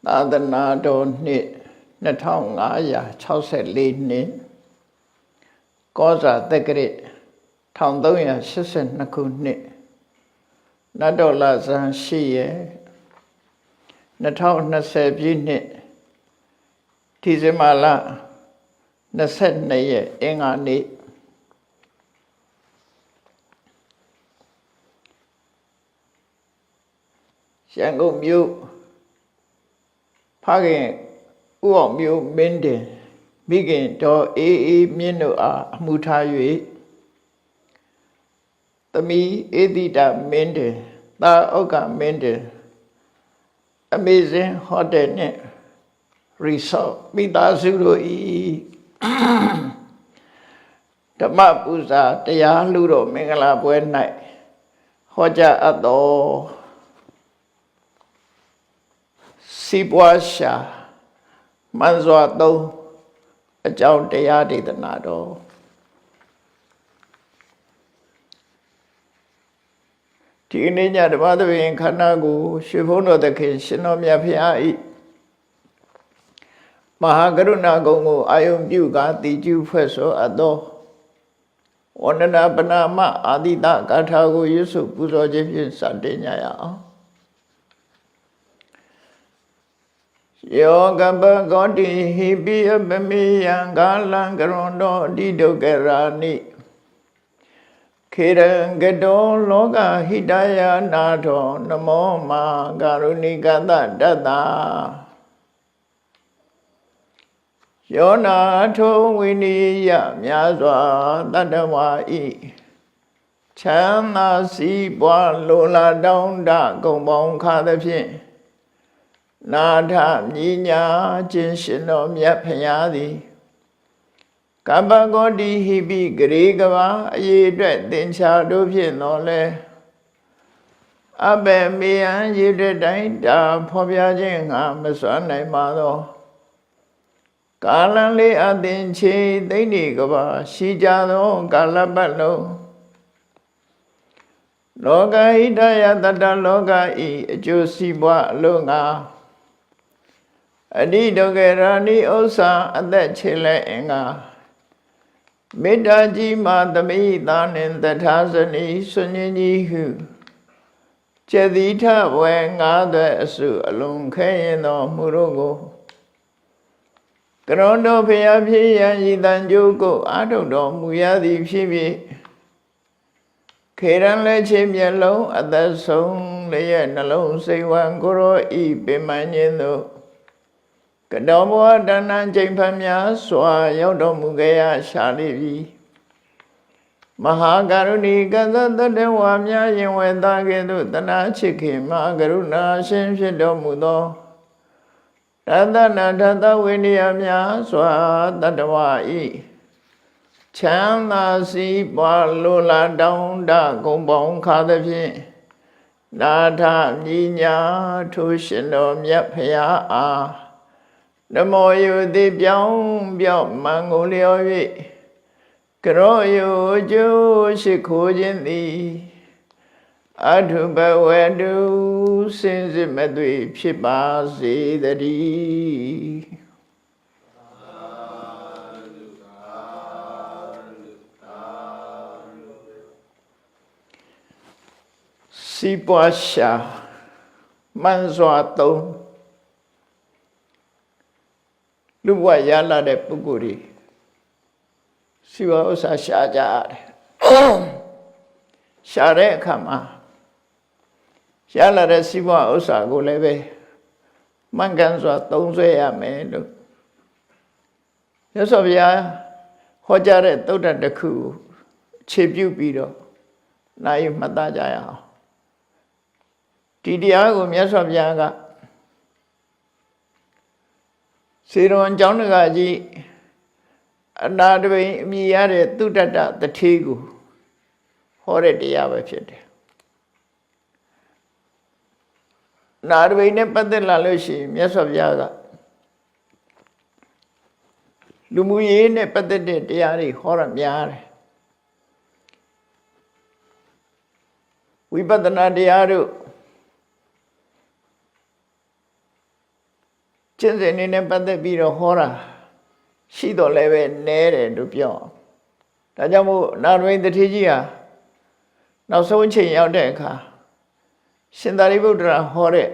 သာသနာတော်နှစ်2564နှစ်ကောဇာတက္ကရာ1382ခုနှစ်နတ်တော်လဆန်း8ရက်2020ပြည့်နှစ်ဒီဇင်ဘာလ22ရက်အင်္ဂါနေ့ရန်ကုန်မြို့ဖခင်ဥအောင်မျိုးမင်းတင်မိခင်တော်အေးအေးမြင့်တို့အားအမှုထား၍သမီးအေတိတာမင်းတင်သားဥက္ကမင်းတင် Amazing Hotel နဲ့ Resort မိသားစုတို့ဤဓမ္မပူဇာတရားလှူတော်မင်္ဂလာပွဲ၌ဟောကြားအပ်သောစီးပွားရှာမန်စွာသုံးအကြောင်းတရားဒေသနာတော်ဒီနေ့ညဓမ္မသဘင်ခန္ဓာကိုရွှေဘုန်းတော်သခင်ရှင်တော်မြတ်ဖျားဤမဟာကရုဏာဂုဏ်ကိုအာယုံပြုကာတည်ကျူဖွဲ့ဆိုအပ်သောဝန္ဒနာပနာမအာတိတဂါထာကိုရွတ်ဆိုပူဇော်ခြင်းဖြင့်စတင်ကြရအောင်ယောကပကောတိဟိပိအပမေယံကာလံကရွန်တော်အတိဒုက္ခရာနိခေရံကတောလောကဟိတယနာထောနမောမာကာရုဏိကတတတ္တာယောနာထုံဝိနိယမြာစွာတတ္တဝါဤချမ်းသာစီးပွားလိုလားတောင်းတဂုံပေါင်းခါသဖြင့်နာထမြညာခြင်းရှင်တော်မြတ်ဖရာသည်ကပ္ပကောတိဟိပိဂရေကဘာအရေးအတွက်သင်္ချာတို့ဖြင့်တော်လဲအဘယ်မေယံရေတဲ့တိုင်းတာဖော်ပြခြင်းငါမစွမ်းနိုင်ပါသောကာလံလေးအသင်ချေသိမ့်နေကဘာရှိကြသောကာလပတ်လုံးလောကဟိတယတတလောကဤအကျိုးစီးပွားအလုံးငါအတိဒုက္ခရာနိဥစ္စာအသက်ချေလဲအင်္ဂါမေတ္တာကြီးမာသမိသာနှင့်တထာဇနီဆွညင်းကြီးဟုကျက်သီထဝဲငါးသွဲအစုအလုံးခဲရင်တော်မူတို့ကိုကရုဏတော်ဖျားဖြစ်ရန်ဤတန်ကြိုးကိုအာထုတ်တော်မူရသည်ဖြစ်ပြီးခေရန်လက်ချင်းမျက်လုံးအသက်ဆုံးလည်းရဲ့နှလုံးစိတ်ဝံကိုရောဤပင်မညင်းတို့ကတော်ဘောတဏ္ဏချိန်ဖန်များစွာရောက်တော်မူခဲ့ရရှာလိပြီမဟာကရုဏီကသတ္တဝါများယင်ဝေသားကဲ့သို့တနာချစ်ခင်မဟာကရုဏာရှင်ဖြစ်တော်မူသောတသနာထသဝိနည်းများစွာတတ္တဝါဤချမ်းသာစီးပွားလိုလားတောင်းတဂုံပေါင်းခါသဖြင့်နာထမြညာထိုရှင်တော်မြတ်ဖရာအားနမောယုတိပြောင်းပြောင်းမံကိုလျော်၍ကရောယုကျိုးရှိခိုးခြင်းသည်အထုဘဝတုစင်စစ်မသွေဖြစ်ပါစေတည်းစီးပွားရှာမှန်စွာသုံးလူဘဝရလာတဲ့ပုဂ္ဂိုလ်တွေစီးပွားဥစ္စာရှာကြတယ်ရှာတဲ့အခါမှာရလာတဲ့စီးပွားဥစ္စာကိုလည်းပဲမှန်ကန်စွာသုံးစွဲရမယ်လို့မြတ်စွာဘုရားဟောကြားတဲ့သုတ္တတစ်ခုခြေပြုပြီးတော့နိုင်မှတ်သားကြရအောင်ဒီတရားကိုမြတ်စွာဘုရားကစေရဝန်ကျောင်းတကာကြီးအနာတပိန်အမိရတဲ့သုတ္တတတထေးကိုဟောတဲ့တရားပဲဖြစ်တယ်နာတပိန်နဲ့ပတ်သက်လာလို့ရှိရင်မြတ်စွာဘုရားကလူမှုရေးနဲ့ပတ်သက်တဲ့တရားတွေဟောရများတယ်ဝိပဿနာတရားတို့ ကျင့်စဉ်နေနဲ့ပတ်သက်ပြီးတော့ဟောတာရှိတော့လည်းပဲနဲတယ်လို့ပြောဒါကြောင့်မို့နာရဝိတ္တထေကြီးဟာနောက်ဆုံးအချိန်ရောက်တဲ့အခါရှင်သာရိပုတ္တရာဟောတဲ့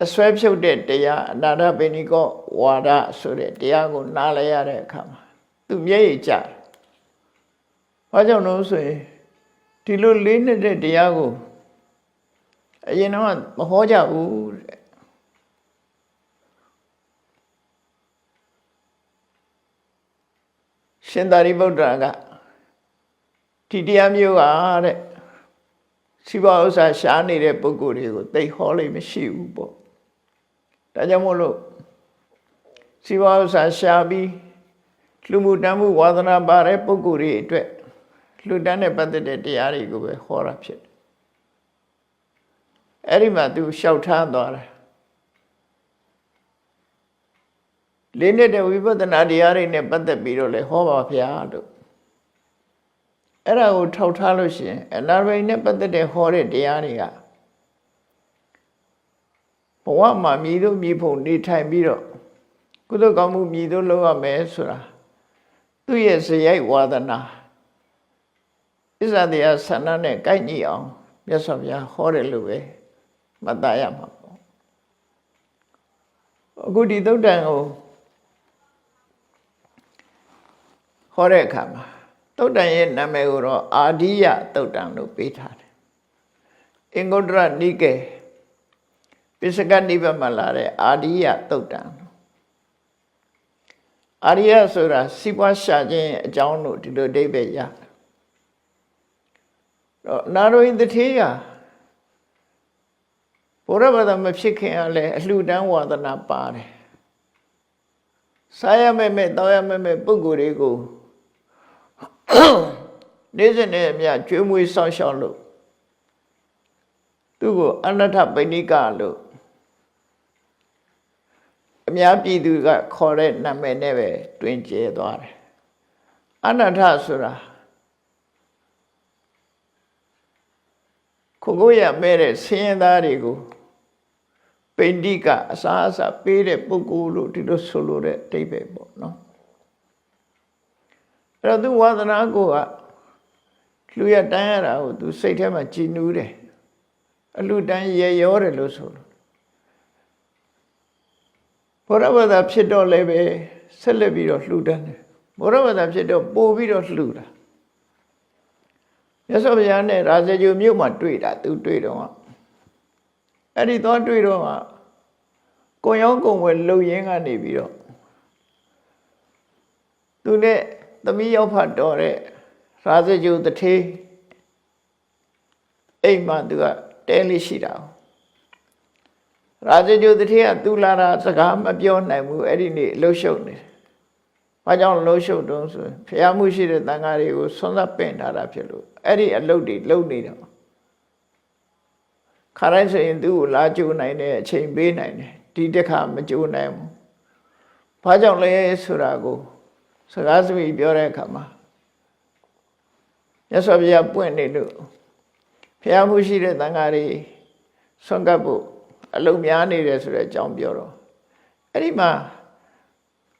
အစွဲဖြုတ်တဲ့တရားအနာထပိဏိကောဝါဒဆိုတဲ့တရားကိုနားလည်ရတဲ့အခါမှာသူမျက်ရည်ကျတယ်။ဘာကြောင့်လို့ဆိုရင်ဒီလိုလေးနေတဲ့တရားကိုအရင်တော့မဟောကြဘူးတဲ့ရှင်သာရိပုတ္တရာကဒီတရားမျိုးဟာတဲ့စီးပွားဥစ္စာရှားနေတဲ့ပုဂ္ဂိုလ်တွေကိုသိဟောလိမ့်မရှိဘူးပေါ့ဒါကြောင့်မို့လို့စီးပွားဥစ္စာရှားပြီးလူမှုတမ်းမှုဝါသနာပါတဲ့ပုဂ္ဂိုလ်တွေအတွက်လူတန်းနဲ့ပတ်သက်တဲ့တရားတွေကိုပဲဟောတာဖြစ်တယ်အဲ့ဒီမှာသူလျှောက်ထားသွားတယ်လေးနေတဲ့ဝိပဿနာတရားတွေနဲ့ပတ်သက်ပြီးတော့လေဟောပါဗျာလို့အဲ့ဒါကိုထောက်ထားလို့ရှိရင်အနာရိနဲ့ပတ်သက်တဲ့ဟောတဲ့တရားတွေကဘဝမှာမြည်လို့မြည်ဖို့နေထိုင်ပြီးတော့ကုသိုလ်ကောင်းမှုမြည်လို့လုပ်ရမယ်ဆိုတာသူ့ရဲ့ဇယိုက်ဝါဒနာဣဇာတရားဆန္ဒနဲ့ကိုက်ညီအောင်မြတ်စွာဘုရားဟောတယ်လို့ပဲမှတ်သားရမှာပေါ့အခုဒီသုတ်တန်ကိုဟောတဲ့အခါမှာသုတ်တန်ရဲ့နာမည်ကိုတော့အာဒီယသုတ်တန်လို့ပေးထားတယ်အင်္ဂုတ္တရနိကေပိစကနိဗ္ဗာန်မှာလာတဲ့အာဒီယသုတ်တန်အာရိယဆိုတာစီးပွားရှာခြင်းအကြောင်းလို့ဒီလိုအဓိပ္ပာယ်ရတော့နာရဝိတ္တထေရဘုရားဘာသာမဖြစ်ခင်ကလည်းအလှူဒန်းဝါဒနာပါတယ်စားရမဲ့တောင်းရမဲ့ပုဂ္ဂိုလ်တွေကိုနေ့စဉ်နဲ့အမျှကျွေးမွေးဆောက်ရှောက်လို့သူ့ကိုအနတ္ထပိဏိကလို့အများပြည်သူကခေါ်တဲ့နာမည်နဲ့ပဲတွင်ကျဲသွားတယ်အနတ္ထဆိုတာကိုရမဲ့တဲ့ဆင်းရဲသားတွေကိုပိဋိကအစားအစာပေးတဲ့ပုဂ္ဂိုလ်လို့ဒီလိုဆိုလိုတဲ့အဓိပ္ပာယ်ပေါ့နော်အဲ့တော့သူဝါသနာကိုကလူရတန်းရတာကိုသူစိတ်ထဲမှာကြည်နူးတယ်အလူတန်းရေရောတယ်လို့ဆိုလို့ဘုရားဘာသာဖြစ်တော့လည်းပဲဆက်လက်ပြီးတော့လှူဒန်းတယ်ဘုရားဘာသာဖြစ်တော့ပို့ပြီးတော့လှူတာမြတ်စွာဘုရားနဲ့ရာဇဂုမြို့မှာတွေ့တာသူတွေ့တော့အဲ့ဒီတော့တွေ့တော့ကိုရောကုံဝဲလှုပ်ရင်းကနေပြီးတော့သူနဲ့သမီးရောက်ဖတ်တော်တဲ့ရာဇဂုတထေးအိမ်မှာသူကတဲလေးရှိတာရာဇဂုတထေးကသူလာတာစကားမပြောနိုင်ဘူးအဲ့ဒီနေ့လှုပ်ရှုပ်နေတယ်။ဘာကြောင့်လှုပ်ရှုပ်တုံးဆိုရင်ဖျားမှုရှိတဲ့တန်ဃာတွေကိုဆွမ်းသက်ပင့်ထားတာဖြစ်လို့အဲ့ဒီအလုပ်တွေလုပ်နေတယ်ခါတိုင်းဆိုရင်သူ့ကိုလာကြိုးနိုင်တဲ့အချိန်ပေးနိုင်တယ်ဒီတစ်ခါမကြိုးနိုင်ဘူးဘာကြောင့်လဲဆိုတာကိုစကားစမိပြောတဲ့အခါမှာမြတ်စွာဘုရားပွင့်နေလို့ဖျားမှုရှိတဲ့တန်ဃာတွေဆွမ်းကပ်ဖို့အလုပ်များနေတယ်ဆိုတဲ့အကြောင်းပြောတော့အဲ့ဒီမှာ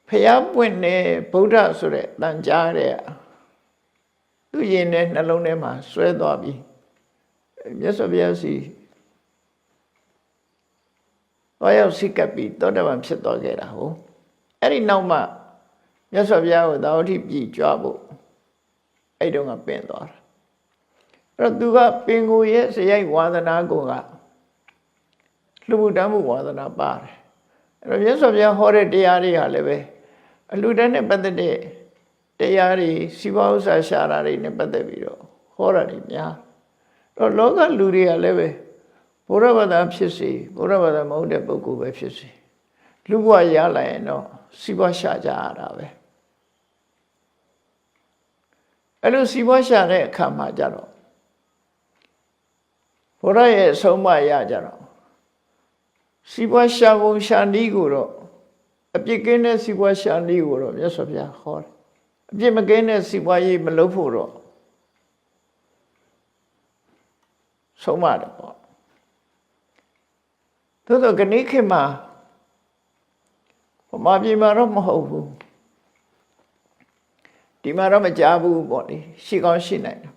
ဖျားပွင့်နေဗုဒ္ဓဆိုတဲ့တန်ကြားတဲ့သူ့ရင်နဲ့နှလုံးထဲမှာဆွဲသွားပြီးမြတ်စွာဘုရားစီတော့ရောက်စိတ်ကပ်ပြီးသောတပန်ဖြစ်သွားခဲ့တာဟုတ်အဲ့ဒီနောက်မှမြတ်စွာဘုရားကိုသာဝတိပြည်ကြွဖို့အဲ့တုန်းကပင်သွားတာအဲ့တော့သူကပင်ကိုရဲ့စရိုက်ဝါသနာကိုကလူမှုတမ်းမှုဝါသနာပါတယ်အဲ့တော့မြတ်စွာဘုရားဟောတဲ့တရားတွေဟာလည်းပဲအလူတန်းနဲ့ပတ်သက်တဲ့တရားတွေစီးပွားဥစ္စာရှာတာတွေနဲ့ပတ်သက်ပြီးတော့ဟောတာတွေများတော့လောကလူတွေကလည်းပဲဘုရားဘာသာဖြစ်စေဘုရားဘာသာမဟုတ်တဲ့ပုဂ္ဂိုလ်ပဲဖြစ်စေလူဘဝရလာရင်တော့စီးပွားရှာကြရတာပဲအဲ့လိုစီးပွားရှာတဲ့အခါမှာကြတော့ဘုရားရဲ့အဆုံးအမရကြတော့စီးပွားရှာပုံရှာနည်းကိုတော့အပြစ်ကင်းတဲ့စီးပွားရှာနည်းကိုတော့မြတ်စွာဘုရားဟောတယ်အပြစ်မကင်းတဲ့စီးပွားရေးမလုပ်ဖို့တော့ဆုံးမတယ်ပေါ့ သို့တော့ခဏခေတ်မှာဗမာပြည်မှာတော့မဟုတ်ဘူးဒီမှာတော့မကြားဘူးပေါ့လေရှိကောင်းရှိနိုင်တယ်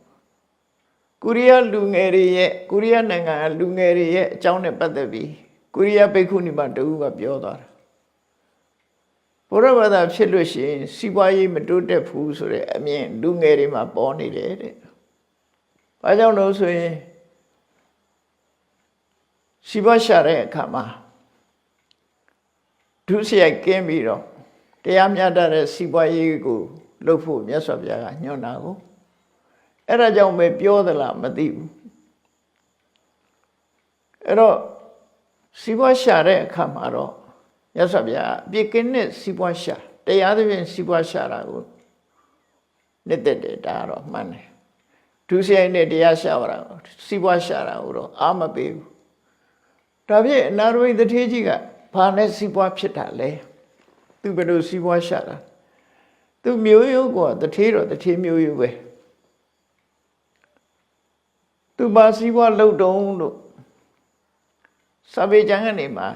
ကိုရီးယားလူငယ်တွေရဲ့ကိုရီးယားနိုင်ငံလူငယ်တွေရဲ့အကြောင်းနဲ့ပတ်သက်ပြီးကိုရီးယားဘိက္ခုနီမတဦးကပြောသွားတာဘုရားဘာသာဖြစ်လို့ရှိရင်စီးပွားရေးမတိုးတက်ဘူးဆိုတဲ့အမြင်လူငယ်တွေမှာပေါ်နေတယ်တဲ့။ဘာကြောင့်လို့ဆိုရင်စီးပွားရှာတဲ့အခါမှာဒုစရိုက်ကင်းပြီးတော့တရားမျှတတဲ့စီးပွားရေးကိုလုပ်ဖို့မြတ်စွာဘုရားကညွှန်တာကိုအဲ့ဒါကြောင့်ပဲပြောသလားမသိဘူးအဲ့တော့စီးပွားရှာတဲ့အခါမှာတော့မြတ်စွာဘုရားအပြစ်ကင်းတဲ့စီးပွားရှာတရားသဖြင့်စီးပွားရှာတာကိုနှစ်သက်တယ်ဒါတော့မှန်တယ်ဒုစရိုက်နဲ့တရားရှာတာစီးပွားရှာတာကိုတော့အာမပေးဘူးဒါဖြင့်အနာရဝိတ္ထေကြီးကဘာနဲ့စီးပွားဖြစ်တာလဲသူဘယ်လိုစီးပွားရှာတာသူမျိုးရိုးကတထေးတော့တထေးမျိုးရိုးပဲသူဘာစီးပွားလုပ်တုံးလို့စာပေကျမ်းကနေမှာ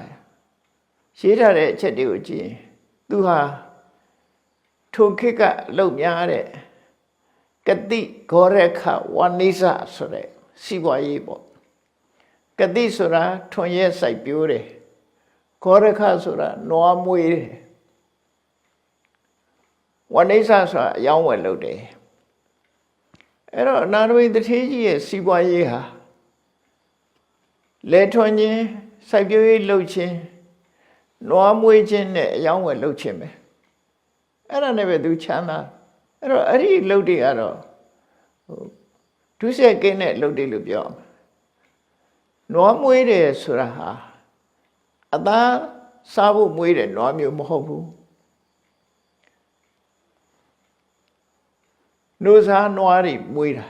ရေးထားတဲ့အချက်တွေကိုကြည့်ရင်သူဟာထိုခေတ်ကအလုပ်များတဲ့ကတိဂောရခဝနိစဆိုတဲ့စီးပွားရေးပေါ့ကတိဆိုတာထွန်ရဲစိုက်ပျိုးတယ်ဂောရခဆိုတာနွားမွေးတယ်ဝနိစဆိုတာအယောင်းဝယ်လုပ်တယ်အဲ့တော့အနာရဝိတ္ထေကြီးရဲ့စီးပွားရေးဟာလဲထွန်ခြင်းစိုက်ပျိုးရေးလုပ်ခြင်းနွားမွေးခြင်းနဲ့အယောင်းဝယ်လုပ်ခြင်းပဲအဲ့ဒါနဲ့ပဲသူချမ်းသာအဲ့တော့အဲ့ဒီလုပ်တွေကတော့ဒုစရိုက်ကင်းတဲ့လုပ်တွေလို့ပြောနွားမွေးတယ်ဆိုတာဟာအသားစားဖို့မွေးတယ်နွားမျိုးမဟုတ်ဘူးနှုတ်စားနွားတွေမွေးတာ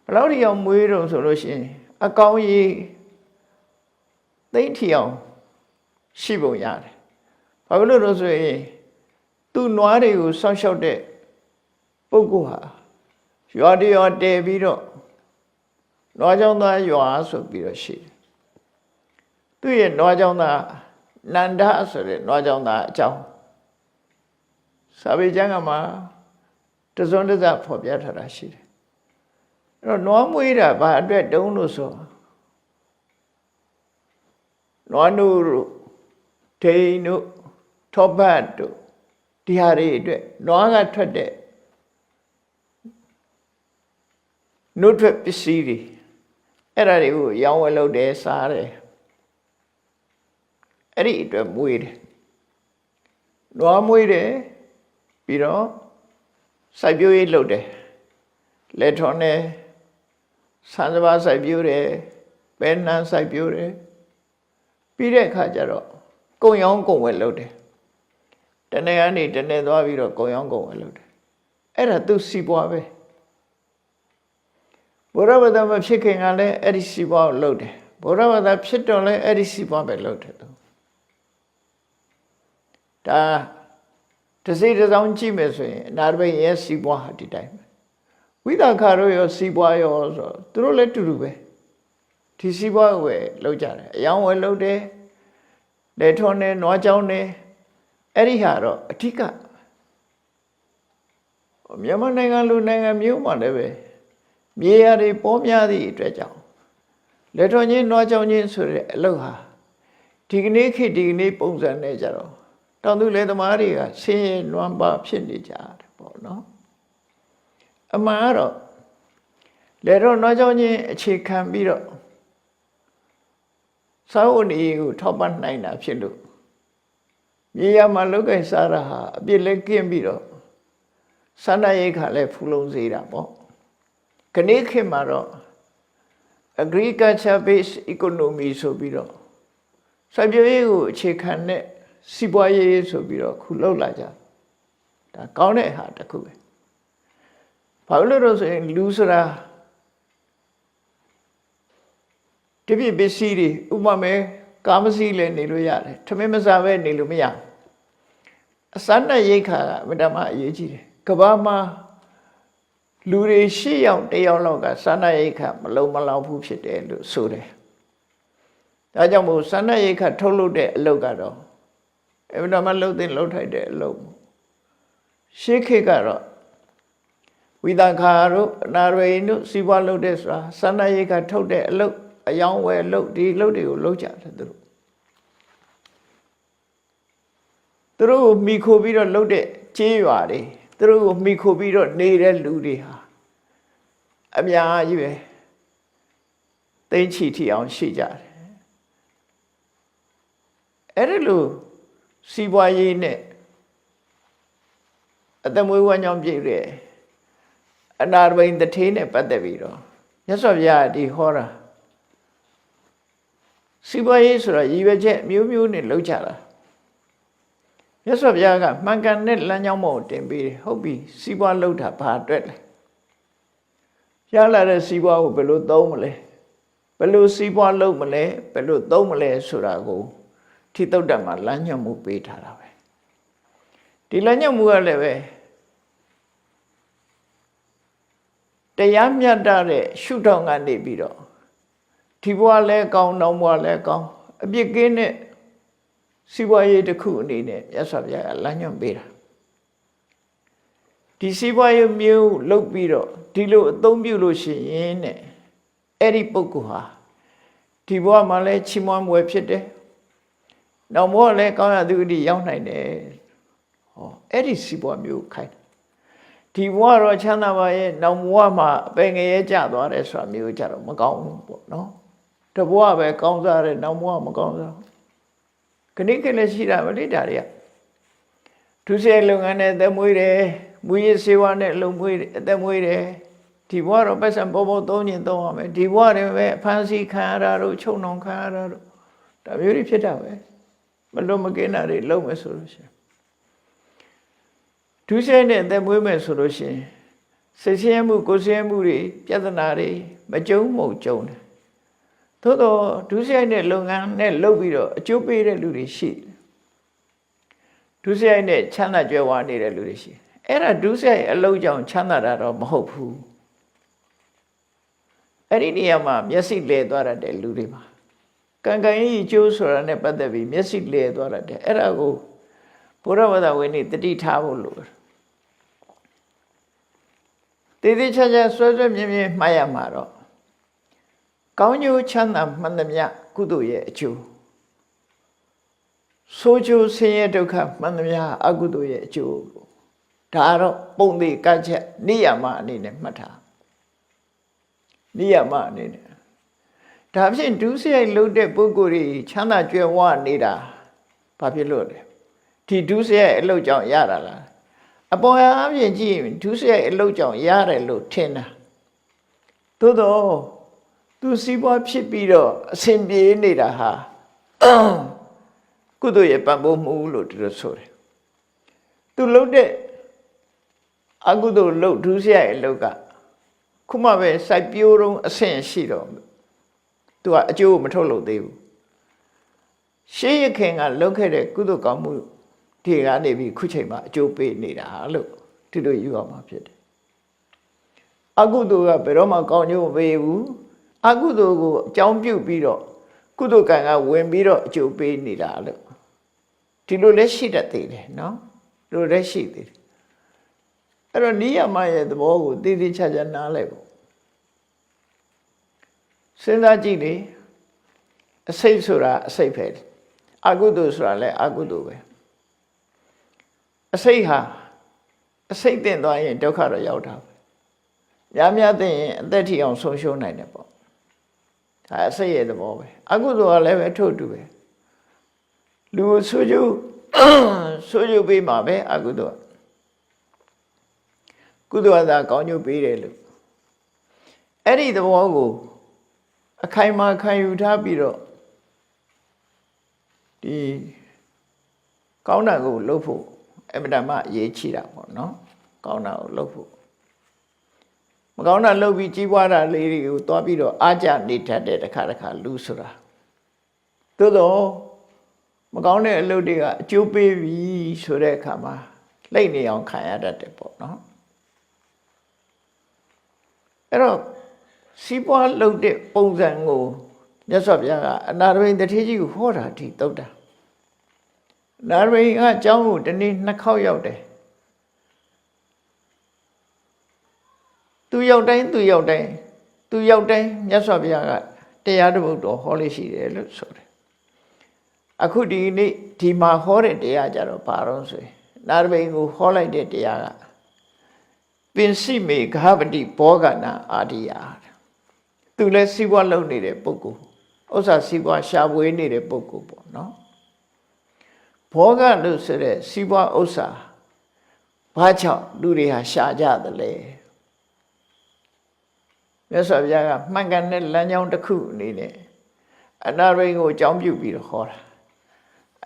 ဘယ်လောက်ထိအောင်မွေးတော့ဆိုလို့ရှိရင်အကောင်ကြီးသိမ့်ထီအောင်ရှိပုံရတယ်ဘာလို့လို့ဆိုရင်သူ့နွားတွေကိုစောင့်ရှောက်တဲ့ပုဂ္ဂိုလ်ဟာရွာတရွာတည်ပြီးတော့နွားကြောင့်သားရွာဆိုပြီးတော့ရှိတယ်သူ့ရဲ့နွားကြောင့်သားနန္ဒဆိုတဲ့နွားကြောင့်သားအကြောင်းစာပေကျမ်းကမှာတစွန်းတစဖော်ပြထားတာရှိတယ်အဲ့တော့နွားမွေးတာဘာအတွက်တုံးလို့ဆိုနွားနို့တို့ဒိန်တို့ထောပတ်တို့ဒီဟာတွေအတွက်နွားကထွက်တဲ့နှုတ်ထွက်ပစ္စည်းတွေအဲ့ဒါတွေကိုရောင်းဝယ်လုပ်တယ်စားတယ်အဲ့ဒီအတွက်မွေးတယ်နွားမွေးတယ်ပြီးတော့စိုက်ပျိုးရေးလုပ်တယ်လက်ထော်နဲ့ဆန်းစပါးစိုက်ပျိုးတယ်ပဲနှမ်းစိုက်ပျိုးတယ်ပြီးတဲ့အခါကျတော့ကုံရောင်းကုံဝယ်လုပ်တယ်တနေ့ကနေတနေ့သွားပြီးတော့ကုံရောင်းကုံဝယ်လုပ်တယ်အဲ့ဒါသူစီးပွားပဲဘုရားဘာသာမဖြစ်ခင်ကလည်းအဲ့ဒီစီးပွားကိုလုပ်တယ်ဘုရားဘာသာဖြစ်တော့လည်းအဲ့ဒီစီးပွားပဲလုပ်တယ်သူဒါတစိတစောင်းကြည့်မယ်ဆိုရင်အနာရဘိရဲ့စီးပွားဟာဒီတိုင်းပဲဝိသခါတို့ရောစီးပွားရောဆိုသူတို့လည်းတူတူပဲဒီစီးပွားကိုပဲလုပ်ကြတယ်အယောင်းဝယ်လုပ်တယ်လက်ထွန်းနဲ့နွားကြောင်းနဲ့အဲ့ဒီဟာတော့အဓိကမြန်မာနိုင်ငံလူနိုင်ငံမျိုးမှာလည်းပဲမြေယာတွေပေါ်များသည့်အတွက်ကြောင့်လက်ထွန်းချင်းနွားကြောင်းချင်းဆိုတဲ့အလုပ်ဟာဒီကနေ့ခေတ်ဒီကနေ့ပုံစံနဲ့ကြတော့တောင်သူလယ်သမားတွေကဆင်းရဲနွမ်းပါဖြစ်နေကြတယ်ပေါ့နော်အမှန်ကတော့လက်တော့နွားကြောင်းချင်းအခြေခံပြီးတော့စာအုပ်နေကိုထောက်ပံ့နိုင်တာဖြစ်လို့မြေယာမှာလောက်ကင်စားတာဟာအပြစ်လက်ကင်းပြီးတော့စာနာရိတ်ခါလည်းဖူလုံးစေတာပေါ့ခဏခေတ်မှာတော့ agriculture based economy ဆိုပြီးတော့စိုက်ပျိုးရေးကိုအခြေခံတဲ့စီးပွားရေးဆိုပြီးတော့ခုလောက်လာကြဒါကောင်းတဲ့ဟာတစ်ခုပဲဘာလို့လဲဆိုရင်လူဆိုတာဒီပြပစ္စည်းတွေဥပမာကာမစီလည်းနေလို့ရတယ်ထမင်းမစားပဲနေလို့မရအစမ်းနဲ့ရိတ်ခါကမတမအရေးကြီးတယ်ကဘာမှာလူတွေ၈ယောက်၁ယောက်လောက်ကစားနပ်ရိတ်ခါမလုံမလောက်ဘူးဖြစ်တယ်လို့ဆိုတယ် ဒါကြောင့်မို့စာနာရိတ်ခတ်ထုတ်လုပ်တဲ့အလုပ်ကတော့အဲ့ဒါမှလှုပ်တဲ့လှုပ်ထိုက်တဲ့အလုပ်ရှေးခေတ်ကတော့ဝိသခာတို့အနာရိန်တို့စီးပွားလုပ်တဲ့ဆိုတာစာနာရိတ်ခတ်ထုတ်တဲ့အလုပ်အယောင်းဝယ်လုပ်ဒီလုပ်တွေကိုလုပ်ကြတယ်သူတို့ကိုမိခိုပြီးတော့လုပ်တဲ့ကြေးရွာတွေသူတို့ကိုမိခိုပြီးတော့နေတဲ့လူတွေဟာအများကြီးပဲသိချီထီအောင်ရှိကြတယ်အဲ့ဒီလိုစီးပွားရေးနဲ့အသက်မွေးဝမ်းကြောင်းပြည့်တဲ့အနာရဘိန်တထေးနဲ့ပတ်သက်ပြီးတော့မြတ်စွာဘုရားဒီဟောတာစီးပွားရေးဆိုတာရည်ရွယ်ချက်မျိုးမျိုးနဲ့လုပ်ကြတာမြတ်စွာဘုရားကမှန်ကန်တဲ့လမ်းကြောင်းပေါ်တင်ပေးတယ်ဟုတ်ပြီစီးပွားလုပ်တာဘာအတွက်လဲရလာတဲ့စီးပွားကိုဘယ်လိုသုံးမလဲဘယ်လိုစီးပွားလုပ်မလဲဘယ်လိုသုံးမလဲဆိုတာကိုထိတုတ်တတ်မှာလမ်းညွှန်မှုပေးထားတာပဲဒီလမ်းညွှန်မှုကလည်းပဲတရားမျှတတဲ့ရှုထောင့်ကနေပြီးတော့ဒီဘဝလည်းကောင်းနောက်ဘဝလည်းကောင်းအပြစ်ကင်းတဲ့စီးပွားရေးတစ်ခုအနေနဲ့မြတ်စွာဘုရားကလမ်းညွှန်ပေးတာဒီစီးပွားရေးမျိုးလုပ်ပြီးတော့ဒီလိုအသုံးပြုလို့ရှိရင်တဲ့အဲ့ဒီပုဂ္ဂိုလ်ဟာဒီဘဝမှာလည်းချီးမွမ်းမွယ်ဖြစ်တယ်နောက်ဘဝလည်းကောင်းရသူအထိရောက်နိုင်တယ်ဟောအဲ့ဒီစီးပွားမျိုးခိုင်းဒီဘဝတော့ချမ်းသာပါရဲ့နောက်ဘဝမှာအပင်ငရဲကျသွားတယ်ဆိုတာမျိုးကြတော့မကောင်းဘူးပေါ့နော်တဘဝပဲကောင်းစားတယ်နောက်ဘဝမကောင်းစားခဏခဏလည်းရှိတာမလေးတာတွေကဒုစရိုက်လုပ်ငန်းနဲ့အသက်မွေးတယ်မူရစ်စေဝါနဲ့လုံမွေးအသက်မွေးတယ်ဒီဘဝတော့ပတ်စံပေါ်ပေါ်သုံးရင်သုံးရမယ်ဒီဘဝတွေပဲအဖမ်းဆီးခံရတာတို့ချုံနှောင်ခံရတာတို့ဒါမျိုးတွေဖြစ်တာပဲမလို့မကင်းတာတွေလုပ်မယ်ဆိုလို့ရှိရင်ဒုစရိုက်နဲ့အသက်မွေးမယ်ဆိုလို့ရှိရင်စိတ်ဆင်းရဲမှုကိုယ်ဆင်းရဲမှုတွေပြဿနာတွေမကြုံမုံကြုံတယ်သို့တော့ဒုစရိုက်နဲ့လုပ်ငန်းနဲ့လုပ်ပြီးတော့အကျိုးပေးတဲ့လူတွေရှိတယ်ဒုစရိုက်နဲ့ချမ်းသာကြွယ်ဝနေတဲ့လူတွေရှိတယ်အဲ့ဒါဒုစရိုက်အလုပ်ကြောင့်ချမ်းသာတာတော့မဟုတ်ဘူးအဲ့ဒီနေရာမှာမျက်စိလဲသွားတတ်တဲ့လူတွေမှာကံကံကြီးကျိုးဆိုတာနဲ့ပတ်သက်ပြီးမျက်စိလဲသွားတတ်တယ်အဲ့ဒါကိုဘုရားဝါဒဝင်နေတတိထားဖို့လိုတယ်တေသေးချာချာဆွဲဆွဲမြဲမြဲမှတ်ရမှာတော့ကောင်းကျိုးချမ်းသာမှန်သမျှကုသိုလ်ရဲ့အကျိုးဆိုးကျိုးဆင်းရဲဒုက္ခမှန်သမျှအကုသိုလ်ရဲ့အကျိုးဒါတော့ပုံသေးကတ်ချက်နိယမအနေနဲ့မှတ်ထားနိယမအနေနဲ့ဒါဖြင့်ဒုစရိုက်လုပ်တဲ့ပုဂ္ဂိုလ်တွေချမ်းသာကြွယ်ဝနေတာဘာဖြစ်လို့လဲဒီဒုစရိုက်အလုပ်ကြောင့်ရတာလားအပေါ်အပြင်ကြည့်ရင်ဒုစရိုက်အလုပ်ကြောင့်ရတယ်လို့ထင်တာသို့တော့သူစီးပွားဖြစ်ပြီးတော့အစဉ်ပြေနေတာဟာကုသိုလ်ရဲ့ပံ့ပိုးမှုလို့သူတို့ဆိုတယ်သူလုပ်တဲ့အကုသိုလ်လုပ်ဒုစရိုက်အလုပ်ကခုမှပဲစိုက်ပျိုးတော့အဆင့်ရှိတော့သူကအကျိုးမထုတ်လို့သေးဘူးရှေးရခင်ကလုပ်ခဲ့တဲ့ကုသိုလ်ကောင်းမှုဒီကနေပြီးခုချိန်မှာအကျိုးပေးနေတာလို့သူတို့ယူအောင်မှာဖြစ်တယ်အကုသိုလ်ကဘယ်တော့မှကောင်းကျိုးမပေးဘူးအကုသိုလ်ကိုအကြောင်းပြုပြီးတော့ကုသိုလ်ကံကဝင်ပြီးတော့အကျိုးပေးနေတာလို့ဒီလိုလည်းရှိတတ်သေးတယ်နော်ဒီလိုလည်းရှိသေးတယ်အဲ့တော့နိယမရဲ့သဘောကိုတည်တည်ချာချာနားလည်ဖို့စဉ်းစားကြည့်လေအစိတ်ဆိုတာအစိတ်ပဲအကုသိုလ်ဆိုတာလည်းအကုသိုလ်ပဲအစိတ်ဟာအစိတ်တင်သွားရင်ဒုက္ခတော့ရောက်တာပဲများများသိရင်အသက်ထီအောင်ဆုံးရှုံးနိုင်တယ်ပေါ့ဒါအစိတ်ရဲ့သဘောပဲအကုသိုလ်ကလည်းပဲထို့တူပဲလူဆိုကြဆိုကြပေးမှာပဲအကုသိုလ်ကုသိုလ်ကသာကောင်းကျိုးပေးတယ်လို့အဲ့ဒီသဘောကိုအခိုင်အမာခံယူထားပြီးတော့ဒီကောင်းတာကိုလုပ်ဖို့အမှန်တမ်းအရေးကြီးတာပေါ့နော်ကောင်းတာကိုလုပ်ဖို့မကောင်းတာလုပ်ပြီးကြီးပွားတာလေးတွေကိုသွားပြီးတော့အားကြနေတတ်တဲ့တစ်ခါလူဆိုတာသို့တော့မကောင်းတဲ့အလုပ်တွေကအကျိုးပေးပြီဆိုတဲ့အခါမှာလိမ့်နေအောင်ခံရတတ်တယ်ပေါ့နော်အဲ့တော့စီးပွားလုပ်တဲ့ပုံစံကို မြတ်စွာဘုရားကအနာရဝိန်တထေးကြီးကိုဟောတာဒီတုတ်တာနာရဝိန်ကအကြောင်းကိုတနေ့2ခေါက်ရောက်တယ်သူရောက်တိုင်းမြတ်စွာဘုရားကတရားတစ်ပုဒ်တော်ဟောလို့ရှိတယ်လို့ဆိုတယ်အခုဒီနေ့ဒီမှာဟောတဲ့တရားကြတော့ဘာလို့ဆိုရင်နာရဝိန်ကိုဟောလိုက်တဲ့တရားကပင်စိမေဃပတိဘောဂနာအာဒီယာသူလည်းစီးပွားလုပ်နေတဲ့ပုဂ္ဂိုလ်ဥစ္စာစီးပွားရှာဖွေနေတဲ့ပုဂ္ဂိုလ်ပေါ့နော်ဘောဂလို့ဆိုတဲ့စီးပွားဥစ္စာဘာကြောင့်လူတွေဟာရှာကြသလဲမြတ်စွာဘုရားကမှန်ကန်တဲ့လမ်းကြောင်းတစ်ခုအနေနဲ့အနာရဝိန်ကိုအကြောင်းပြုပြီးတော့ဟောတာ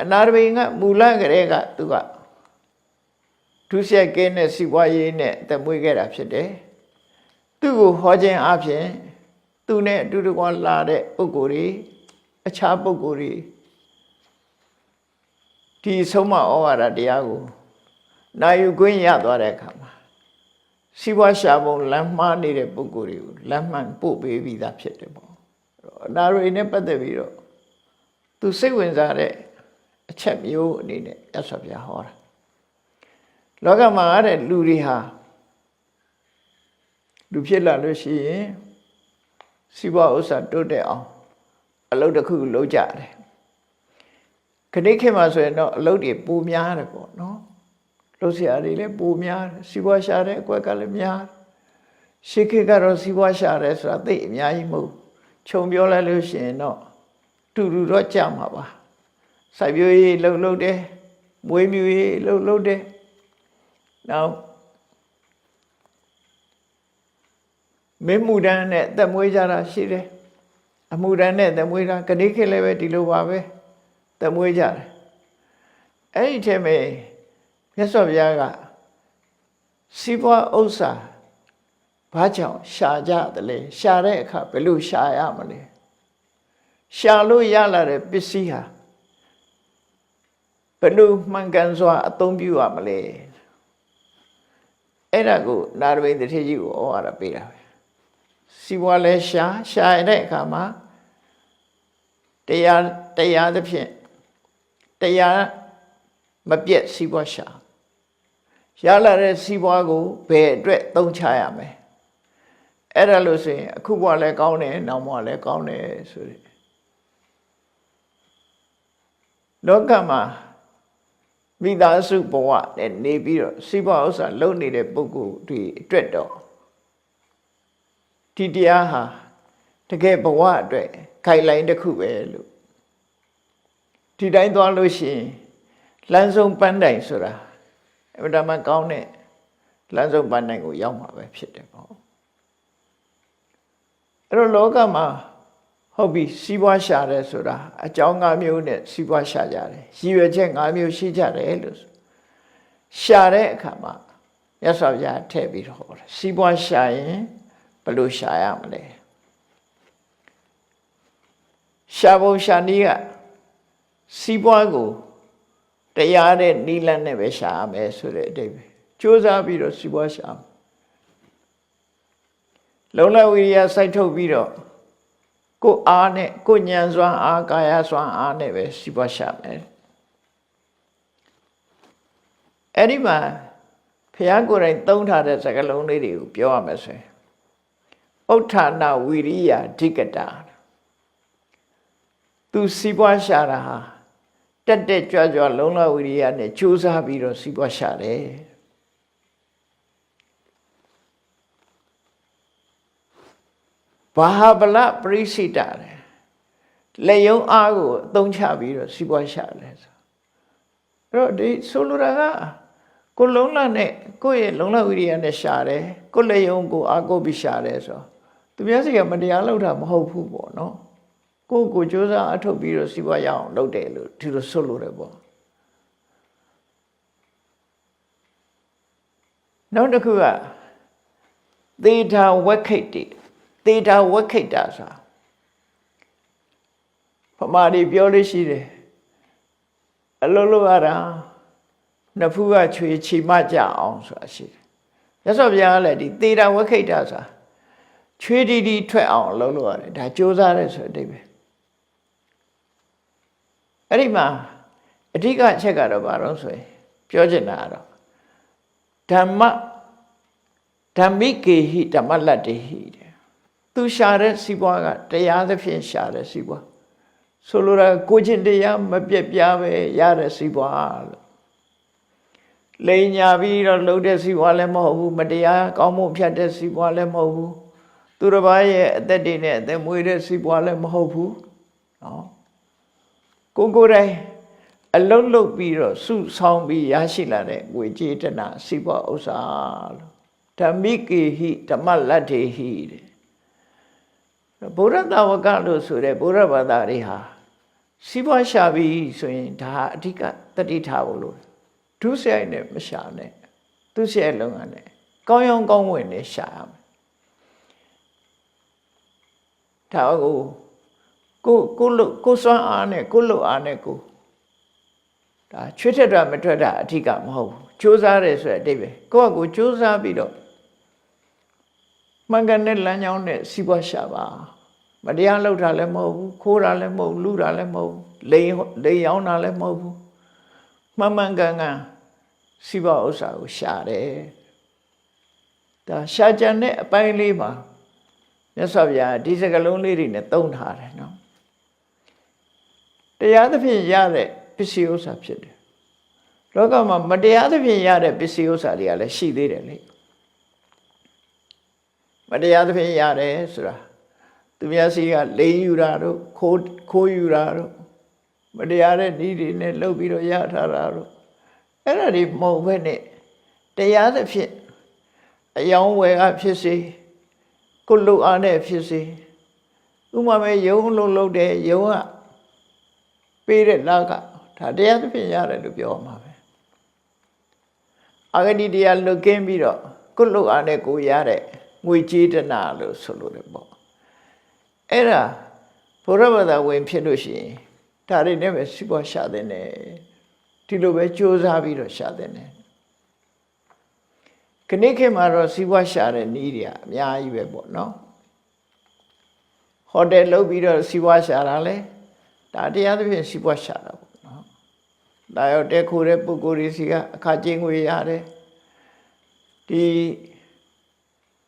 အနာရဝိန်ကမူလကတည်းကသူကဒုစရိုက်ကင်းတဲ့စီးပွားရေးနဲ့အသက်မွေးခဲ့တာဖြစ်တယ်သူ့ကိုဟောခြင်းအပြင်သူနဲ့အတူတကွလာတဲ့ပုဂ္ဂိုလ်တွေအခြားပုဂ္ဂိုလ်တွေဒီဆုံးမဩဝါဒတရားကိုနိုင်ယူခွင့်ရသွားတဲ့အခါမှာစီးပွားရှာပုံလမ်းမှားနေတဲ့ပုဂ္ဂိုလ်တွေကိုလမ်းမှန်ပို့ပေးပြီးသားဖြစ်တယ်ပေါ့အနာရဝိန်နဲ့ပတ်သက်ပြီးတော့သူစိတ်ဝင်စားတဲ့အချက်မျိုးအနေနဲ့ရသော်ပြဟောတာလောကမှာတဲ့လူတွေဟာလူဖြစ်လာလို့ရှိရင်စီးပွားဥစ္စာတိုးတက်အောင်အလုပ်တစ်ခုလုပ်ကြတယ်ခဏခေတ်မှာဆိုရင်တော့အလုပ်တွေပိုများတယ်ပေါ့နော်လုပ်စရာတွေလည်းပိုများတယ်စီးပွားရှာတဲ့အကွက်ကလည်းများရှေးခေတ်ကတော့စီးပွားရှာတယ်ဆိုတာသိအများကြီးမဟုတ်ခြုံပြောလိုက်လို့ရှိရင်တော့တူတူတော့ကြမှာပါစိုက်ပျိုးရေးလုပ်တယ်မွေးမြူရေးလုပ်တယ်နောက်မင်းမှုတန်းနဲ့သက်မွေးကြတာရှိတယ်အမှုတန်းနဲ့သက်မွေးတာခဏခေတ်လည်းပဲဒီလိုပါပဲသက်မွေးကြတယ်အဲ့ဒီထဲမှာမြတ်စွာဘုရားကစီးပွားဥစ္စာဘာကြောင့်ရှာကြတယ်လဲရှာတဲ့အခါဘယ်လိုရှာရမလဲရှာလို့ရလာတဲ့ပစ္စည်းဟာဘယ်လိုမှန်ကန်စွာအသုံးပြုရမလဲအဲ့ဒါကိုနာရဝိန်တထေးကြီးကိုဩဝါဒပေးတာပဲစီးပွားလဲရှာရတဲ့အခါမှာတရားသဖြင့်တရားမပြတ်စီးပွားရှာရလာတဲ့စီးပွားကိုဘယ်အတွက်သုံးချရမလဲအဲ့ဒါလို့ဆိုရင်အခုဘဝလည်းကောင်းတယ်နောက်ဘဝလည်းကောင်းတယ်ဆိုတဲ့လောကမှာမိသားစုဘဝနဲ့နေပြီးတော့စီးပွားဥစ္စာလုပ်နေတဲ့ပုဂ္ဂိုလ်တွေအတွက်တော့ဒီတရားဟာတကယ်ဘဝအတွက်ခိုင်လိုင်းတစ်ခုပဲလို့ဒီတိုင်းသွားလို့ရှိရင်လမ်းဆုံးပန်းတိုင်ဆိုတာအမှန်တမ်းကောင်းတဲ့လမ်းဆုံးပန်းတိုင်ကိုရောက်မှာပဲဖြစ်တယ်ပေါ့အဲ့တော့လောကမှာဟုတ်ပြီစီးပွားရှာတယ်ဆိုတာအကြောင်း၅မျိုးနဲ့စီးပွားရှာကြတယ်ရည်ရွယ်ချက်၅မျိုးရှိကြတယ်လို့ရှာတဲ့အခါမှာမြတ်စွာဘုရားထည့်ပြီးတော့ဟောတယ်စီးပွားရှာရင်ဘယ်လိုရှာရမလဲရှာပုံရှာနည်းကစီးပွားကိုတရားတဲ့နိလန့်နဲ့ပဲရှာရမယ်ဆိုတဲ့အတိတ်ပဲကြိုးစားပြီးတော့စီးပွားရှာလုံလဝိရိယစိုက်ထုတ်ပြီးတော့ကိုအားနဲ့ကိုဉာဏ်စွမ်းအားကာယစွမ်းအားနဲ့ပဲစီးပွားရှာမယ်အဲ့ဒီမှာဘုရားကိုယ်တိုင်သုံးထားတဲ့စကားလုံးလေးတွေကိုပြောရမယ်ဆိုရင်ဥဋ္ဌာဏဝိရိယဓိကတာသူစီးပွားရှာတာဟာတက်ကြွလုံလဝိရိယနဲ့ကြိုးစားပြီးတော့စီးပွားရှာတယ်ဘာဟာဗလပရိစိတတယ်လက်ယုံအားကိုအသုံးချပြီးတော့စီးပွားရှာတယ်ဆိုတော့ဒီဆိုလိုတာကကိုလုံလနဲ့ကိုယ့်ရဲ့လုံလဝိရိယနဲ့ရှာတယ်ကိုယ့်လက်ယုံကိုအားကိုပြီးရှာတယ်ဆိုတော့သူများစီကမတရားလုပ်တာမဟုတ်ဘူးပေါ့နော်ကိုကြိုးစားအထုတ်ပြီးတော့စီးပွားရအောင်လုပ်တယ်လို့ဒီလိုဆိုလိုတယ်ပေါ့နောက်တစ်ခုကသေထာဝက်ခိတ်တိသေထာဝက်ခိတ်တာဆိုတာပမာတွေပြောလို့ရှိတယ်အလုံးလုံးရတာနှစ်ဖူးကချွေချီမကြအောင်ဆိုတာရှိတယ်ရသော်ဘုရားကလည်းဒီသေထာဝက်ခိတ်တာဆိုတာချွေတီထွက်အောင်အလုံးလုံးရတယ်ဒါကြိုးစားတယ်ဆိုတဲ့အဓိပ္ပာယ် အဲ့ဒီမှာအဓိကအချက်ကတော့ဘာလို့ဆိုရင်ပြောချင်တာကတော့ဓမ္မိကေဟိဓမ္မလတ္တိဟိတဲ့သူရှာတဲ့စီးပွားကတရားသဖြင့်ရှာတဲ့စီးပွားဆိုလိုတာကိုချင်းတရားမပြတ်ပြားပဲရတဲ့စီးပွားလို့လိန်ညာပြီးတော့လှုပ်တဲ့စီးပွားလည်းမဟုတ်ဘူးမတရားကောင်းမှုဖြတ်တဲ့စီးပွားလည်းမဟုတ်ဘူးသူတစ်ပါးရဲ့အသက်တွေနဲ့အသက်မွေးတဲ့စီးပွားလည်းမဟုတ်ဘူးနော်ကိုယ်တိုင်အလုံးလုံးပြီးတော့စုဆောင်ပြီးရရှိလာတဲ့ငွေကြေးတနာစီးပွားဥစ္စာလို့ဓမ္မိကေဟိဓမ္မလတ္တိဟိတဲ့ဗုဒ္ဓသာဝကလို့ဆိုတဲ့ဗုဒ္ဓဘာသာတွေဟာစီးပွားရှာပြီးဆိုရင်ဒါအဓိကတတိထားဖို့လို့ဒုစရိုက်နဲ့မရှာနဲ့သူစရိုက်လုံးကနဲ့ကောင်းရောင်းကောင်းဝင်နဲ့ရှာရမယ်ဒါကိုစွမ်းအားနဲ့ကိုလှုပ်အားနဲ့ကိုဒါချွတ်ထက်တာမထွက်တာအဓိကမဟုတ်ဘူးကြိုးစားတယ်ဆိုတဲ့အတိတ်ပဲကိုကြိုးစားပြီးတော့မှန်ကန်တဲ့လမ်းကြောင်းနဲ့စီးပွားရှာပါမတရားလုပ်တာလည်းမဟုတ်ဘူးခိုးတာလည်းမဟုတ်လူတာလည်းမဟုတ်လိန်ရောင်းတာလည်းမဟုတ်ဘူးမှန်ကန်စီးပွားဥစ္စာကိုရှာတယ်ဒါရှာကြံတဲ့အပိုင်းလေးမှာမြတ်စွာဘုရားဒီစကားလုံးလေးတွေနဲ့သုံးထားတယ်နော်တရားသဖြင့်ရတဲ့ပစ္စည်းဥစ္စာဖြစ်တယ်လောကမှာမတရားသဖြင့်ရတဲ့ပစ္စည်းဥစ္စာတွေကလည်းရှိသေးတယ်လေမတရားသဖြင့်ရတယ်ဆိုတာသူများစီကလိန်ယူတာတို့ခိုးယူတာတို့မတရားတဲ့ဤတွေနဲ့လှုပ်ပြီးတော့ရထားတာတို့အဲ့ဒါတွေမဟုတ်ဘဲနဲ့တရားသဖြင့်အယောင်းဝယ်ကဖြစ်စေကိုလှုပ်အားနဲ့ဖြစ်စေဥမာမဲ့ယုံလှုပ်တယ်ယုံကပေးတဲ့လကဒါတရားသဖြင့်ရတယ်လို့ပြောမှာပဲအဂတိတရားလွတ်ကင်းပြီးတော့ကိုလှုပ်အားနဲ့ကိုရတဲ့ငွေကြေးတနာလို့ဆိုလို့တယ်ပေါ့အဲ့ဒါဘုရားဘာသာဝင်ဖြစ်လို့ရှိရင်ဒါတွေနဲ့ပဲစီးပွားရှာတဲ့နဲ့ဒီလိုပဲကြိုးစားပြီးတော့ရှာတဲ့နဲ့ခဏခေတ်မှာတော့စီးပွားရှာတဲ့နည်းတွေအများကြီးပဲပေါ့နော်ဟိုတယ်လုပ်ပြီးတော့စီးပွားရှာတာလဲဒါတရားသဖြင့်စီးပွားရှာတာပေါ့နော်ဒါရောတက်ခိုးတဲ့ပုဂ္ဂိုလ်တွေစီကအခါကျင်းငွေရတယ်ဒီ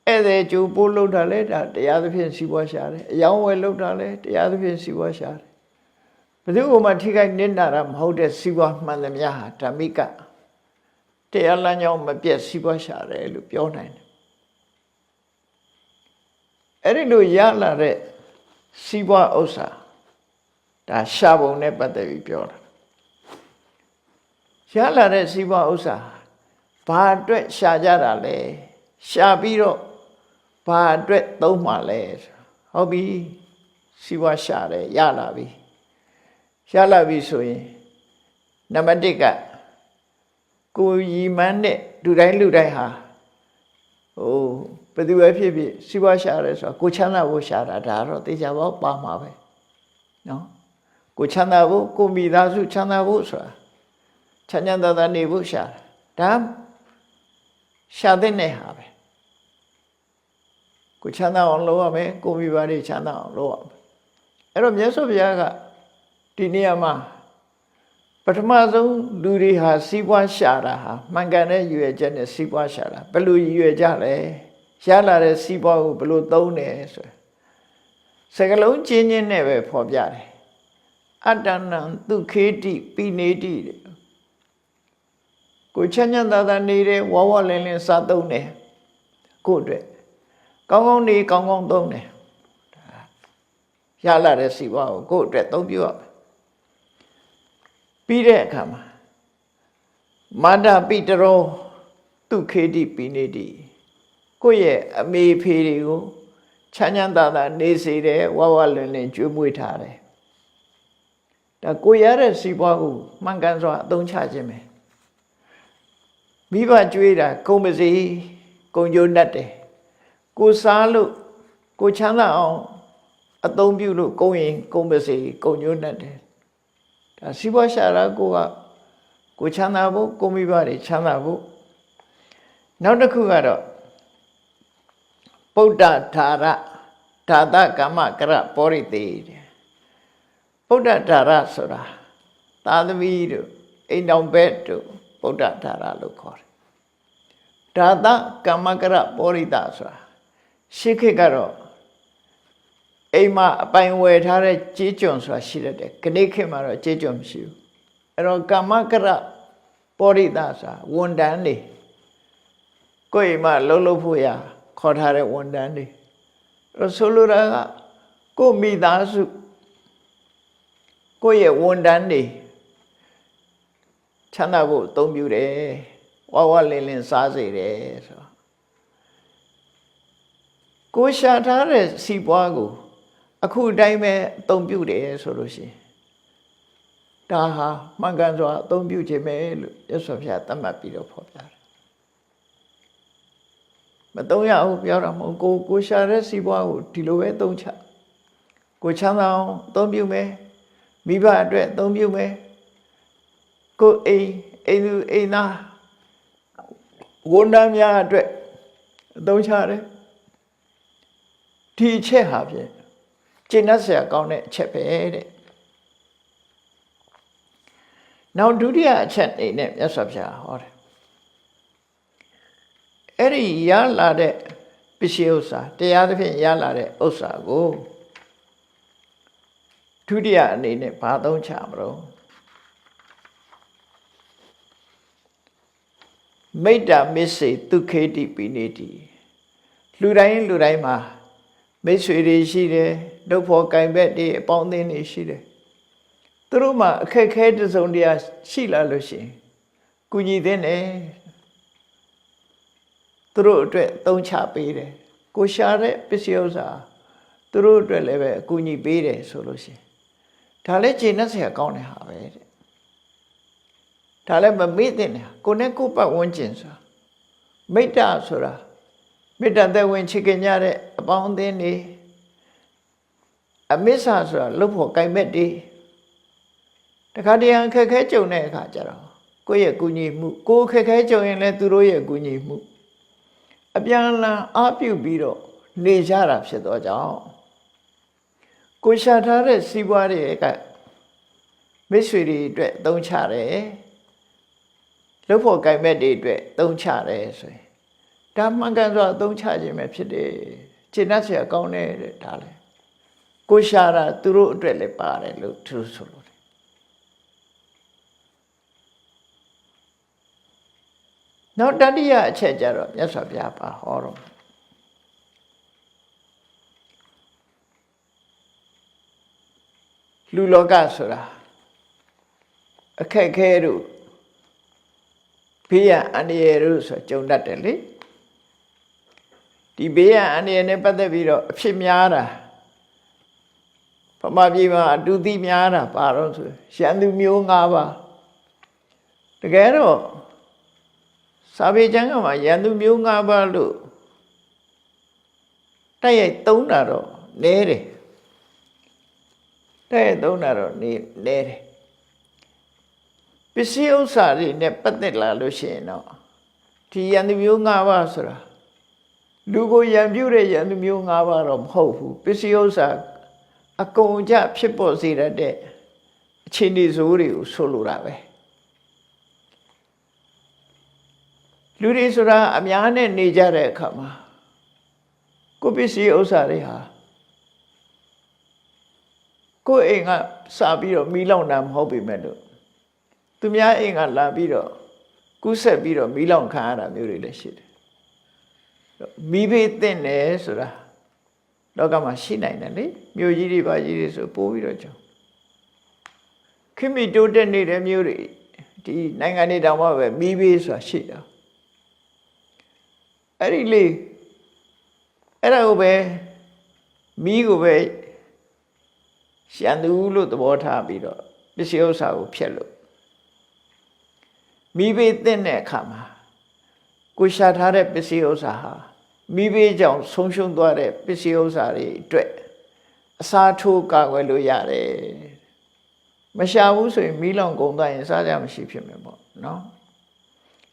ဧည့်သည်ကျိုးပို့လုပ်တာလဲဒါတရားသဖြင့်စီးပွားရှာတယ်အယောင်းဝယ်လုပ်တာလဲတရားသဖြင့်စီးပွားရှာတယ်ဘယ်သူမှထိခိုက်နစ်နာတာမဟုတ်တဲ့စီးပွားမှန်သမျှဟာဓမ္မိကတရားလမ်းကြောင်းမပြတ်စီးပွားရှာတယ်လို့ပြောနိုင်တယ်အဲ့ဒီလိုရလာတဲ့စီးပွားဥစ္စာဒါရှာပုံနဲ့ပတ်သက်ပြီးပြောတာရလာတဲ့စီးပွားဥစ္စာဘာအတွက်ရှာကြတာလဲရှာပြီးတော့ဘာအတွက်သုံးမှလဲဟုတ်ပြီစီးပွားရှာတယ်ရလာပြီဆိုရင်နံပါတ်1ကကိုရီမန်းတဲ့လူတိုင်းဟာဘယ်သူပဲဖြစ်ဖြစ်စီးပွားရှာရဲဆိုတော့ကိုချမ်းသာဖို့ရှာတာဒါတော့သိကြပါပါမှာပဲနော်ကိုချမ်းသာဖို့ကိုမိသားစုချမ်းသာဖို့ဆိုတာချမ်းသာနေဖို့ရှာတာဒါရှာတဲ့နေဟာပဲကိုချမ်းသာအောင်လုပ်ရမယ်ကိုမိဘတွေချမ်းသာအောင်လုပ်ရမယ်အဲ့တော့မြတ်စွာဘုရားကဒီနေရာမှာပထမဆုံးလူတွေဟာစီးပွားရှာတာဟာမှန်ကန်တဲ့ရည်ရွယ်ချက်နဲ့စီးပွားရှာတာဘယ်လိုရည်ရွယ်ကြလဲရလာတဲ့စီးပွားကိုဘယ်လိုသုံးတယ်ဆိုစကလုံးချင်းချင်းနဲ့ပဲဖော်ပြတယ်အတ္တနံဒုခေတိပိနေတိတဲ့ကိုချမ်းသာနေတဲ့ဝဝလင်းလင်းစားသုံးတယ်ကိုအတွက်ကောင်းကောင်းနေကောင်းကောင်းသုံးတယ်ရလာတဲ့စီးပွားကိုကိုအတွက်သုံးပြရမယ်ပြီးတဲ့အခါမှာမာဒပိတရောသူခေတိပိနေတိကိုယ့်ရဲ့အမေဖေတွေကိုချမ်းသာနေစေတယ်ဝဝလင်းလင်းကျွေးမွေးထားတယ်ဒါကိုရတဲ့စီးပွားကိုမှန်ကန်စွာအသုံးချခြင်းပဲမိဘကျွေးတာကုန်ပါစေကုန်ကျိုးတတ်တယ်ကိုစားလို့ကိုချမ်းသာအောင်အသုံးပြုလို့ကုန်ရင်ကုန်ပါစေကုန်ကျိုးတတ်တယ်ဒါစီးပွားရှာတာကိုချမ်းသာဖို့ကိုမိဘတွေချမ်းသာဖို့နောက်တစ်ခုကတော့ပုဒ္ဒဓာရဓာတကမ္မကရပောရိတေပုဒ္ဒဓာရဆိုတာ သာသမီတို့အိမ်တော်ဘက်တို့ဗုဒ္ဓဒါရလို့ခေါ်တယ်ဒါသကမ္မကရပောရိတဆိုတာရှေးခေတ်ကတော့အိမ်မှာအပိုင်ဝယ်ထားတဲ့ကြေးကျွန်ဆိုတာရှိတတ်တယ်ခဏခေတ်မှာတော့ကြေးကျွန်မရှိဘူးအဲ့တော့ကမ္မကရပောရိတဆိုတာဝန်တန်းနေကိုယ်အိမ်မှာလှုပ်လှုပ်ဖို့ရခေါ်ထားတဲ့ဝန်တန်းနေအဲ့ဆိုလိုတာကကိုမိသားစုကိုယ့်ရဲ့ဝန်တန်းနေချမ်းသာဖို့အသုံးပြုတယ်ဝဝလင်းလင်းစားစေတယ်ဆိုတော့ကိုရှာထားတဲ့စီပွားကိုအခုတိုင်းပဲအသုံးပြုတယ်ဆိုလို့ရှိရင်ဒါဟာမှန်ကန်စွာအသုံးပြုခြင်းပဲလို့ရသော်ဖျားသတ်မှတ်ပြီးတော့ဖော်ပြတယ်မသုံးရဘူးပြောတာမဟုတ်ကိုရှာတဲ့စီပွားကိုဒီလိုပဲသုံးချကိုချမ်းသာအောင်အသုံးပြုမယ်မိဘအတွက်အသုံးပြုမယ်ကိုအိမ်သားဝန်ထမ်းများအတွက်အသုံးချတယ်ဒီအချက်ဟာဖြင့်ကျင့်တတ်စရာကောင်းတဲ့အချက်ပဲတဲ့နောက်ဒုတိယအချက်အနေနဲ့မြတ်စွာဘုရားဟောတယ်အဲ့ဒီရလာတဲ့ပစ္စည်းဥစ္စာတရားသဖြင့်ရလာတဲ့ဥစ္စာကိုဒုတိယအနေနဲ့ဘာသုံးချမလို့မိတ္တာမစ္စေဒုက္ခေတိပိနိတိလူတိုင်းမှာမိတ်ဆွေတွေရှိတယ်ဒုက္ဖောကံဘက်တွေအပေါင်းအသင်းတွေရှိတယ်သူတို့မှာအခက်ခဲတစ်စုံတရာရှိလာလို့ရှိရင်ကုညီသင့်တယ်သူတို့အတွက်သုံးချပေးတယ်ကိုရှာတဲ့ပစ္စည်းဥစ္စာသူတို့အတွက်လည်းပဲအကူအညီပေးတယ်ဆိုလို့ရှိရင်ဒါလည်းကျေနပ်စရာကောင်းတဲ့ဟာပဲတဲ့ဒါလည်းမမေ့တဲ့နဲ့ကိုနဲ့ကိုပတ်ဝန်းကျင်ဆိုတာမိတ္တဆိုတာမေတ္တာသက်ဝင်ချစ်ခင်ကြတဲ့အပေါင်းအသင်းတွေအမစ္ဆဆိုတာလှုပ်ဖို့ကိုင်မဲ့တွေတခါတရံခက်ခဲကြုံတဲ့အခါကျတော့ကိုယ့်ရဲ့ကူညီမှုကိုခက်ခဲကြုံရင်လည်းသူတို့ရဲ့ကူညီမှုအပြန်အလှန်အားပြုပြီးတော့နေကြတာဖြစ်တော့ကြောင့်ကိုရှာထားတဲ့စီးပွားတွေကမိတ်ဆွေတွေအတွက်သုံးချတယ်လှုပ်ဖို့ကိုင်မဲ့တွေအတွက်သုံးချတယ်ဆိုရင်ဒါမှန်ကန်စွာသုံးချခြင်းပဲဖြစ်တယ်ကျင့်တတ်စရာကောင်းတယ်တဲ့ဒါလေကိုရှာတာသူတို့အတွက်လည်းပါတယ်လို့သူတို့ဆိုလို့နောက်တတိယအချက်ကြတော့မြတ်စွာဘုရားပါဟောတော့လူလောကဆိုတာအခက်ခဲတို့ဘေးရန်အန္တရာယ်တို့ဆိုကြုံတတ်တယ်လေဒီဘေးရန်အန္တရာယ်နဲ့ပတ်သက်ပြီးတော့အဖြစ်များတာဗမာပြည်မှာအတူသိများတာပါတော့ဆိုရန်သူမျိုး၅ပါးတကယ်တော့စာပေကျမ်းကမှာရန်သူမျိုး၅ပါးလို့တိုက်ရိုက်သုံးတာတော့နည်းတယ်တိုက်ရိုက်သုံးတာတော့နည်းတယ်ပစ္စည်းဥစ္စာတွေနဲ့ပတ်သက်လာလို့ရှိရင်တော့ဒီရန်သူမျိုး၅ပါးဆိုတာလူကိုရန်ပြုတဲ့ရန်သူမျိုး၅ပါးတော့မဟုတ်ဘူးပစ္စည်းဥစ္စာအကုန်ကြဖြစ်ပေါ်စေတတ်တဲ့အခြေအနေဆိုးတွေကိုဆိုလိုတာပဲလူတွေဆိုတာအများနဲ့နေကြတဲ့အခါမှာကိုပစ္စည်းဥစ္စာတွေဟာကိုအိမ်ကစပြီးတော့မီးလောင်တာမဟုတ်ပေမဲ့လို့သူများအိမ်ကလာပြီးတော့ကူးဆက်ပြီးတော့မီးလောင်ခံရတာမျိုးတွေလည်းရှိတယ်မီးဘေးသင့်တယ်ဆိုတာလောကမှာရှိနိုင်တယ်လေမြို့ကြီးတွေပါကြီးတွေဆိုပိုးပြီးတော့ကြောင်းခင်မီတိုးတက်နေတဲ့မြို့တွေဒီနိုင်ငံတွေတောင်မှပဲမီးဘေးဆိုတာရှိတာအဲ့ဒီလေအဲ့ဒါကိုပဲမီးကိုပဲရန်သူလို့သဘောထားပြီးတော့ပစ္စည်းဥစ္စာကိုဖျက်လို့မိဘေးသင့်တဲ့အခါမှာကိုရှာထားတဲ့ပစ္စည်းဥစ္စာဟာမိဘေးကြောင့်ဆုံးရှုံးသွားတဲ့ပစ္စည်းဥစ္စာတွေအတွက်အစားထိုးကာကွယ်လို့ရတယ်မရှာဘူးဆိုရင်မီးလောင်ကုန်သွားရင်စားကြမရှိဖြစ်မယ်ပေါ့နော်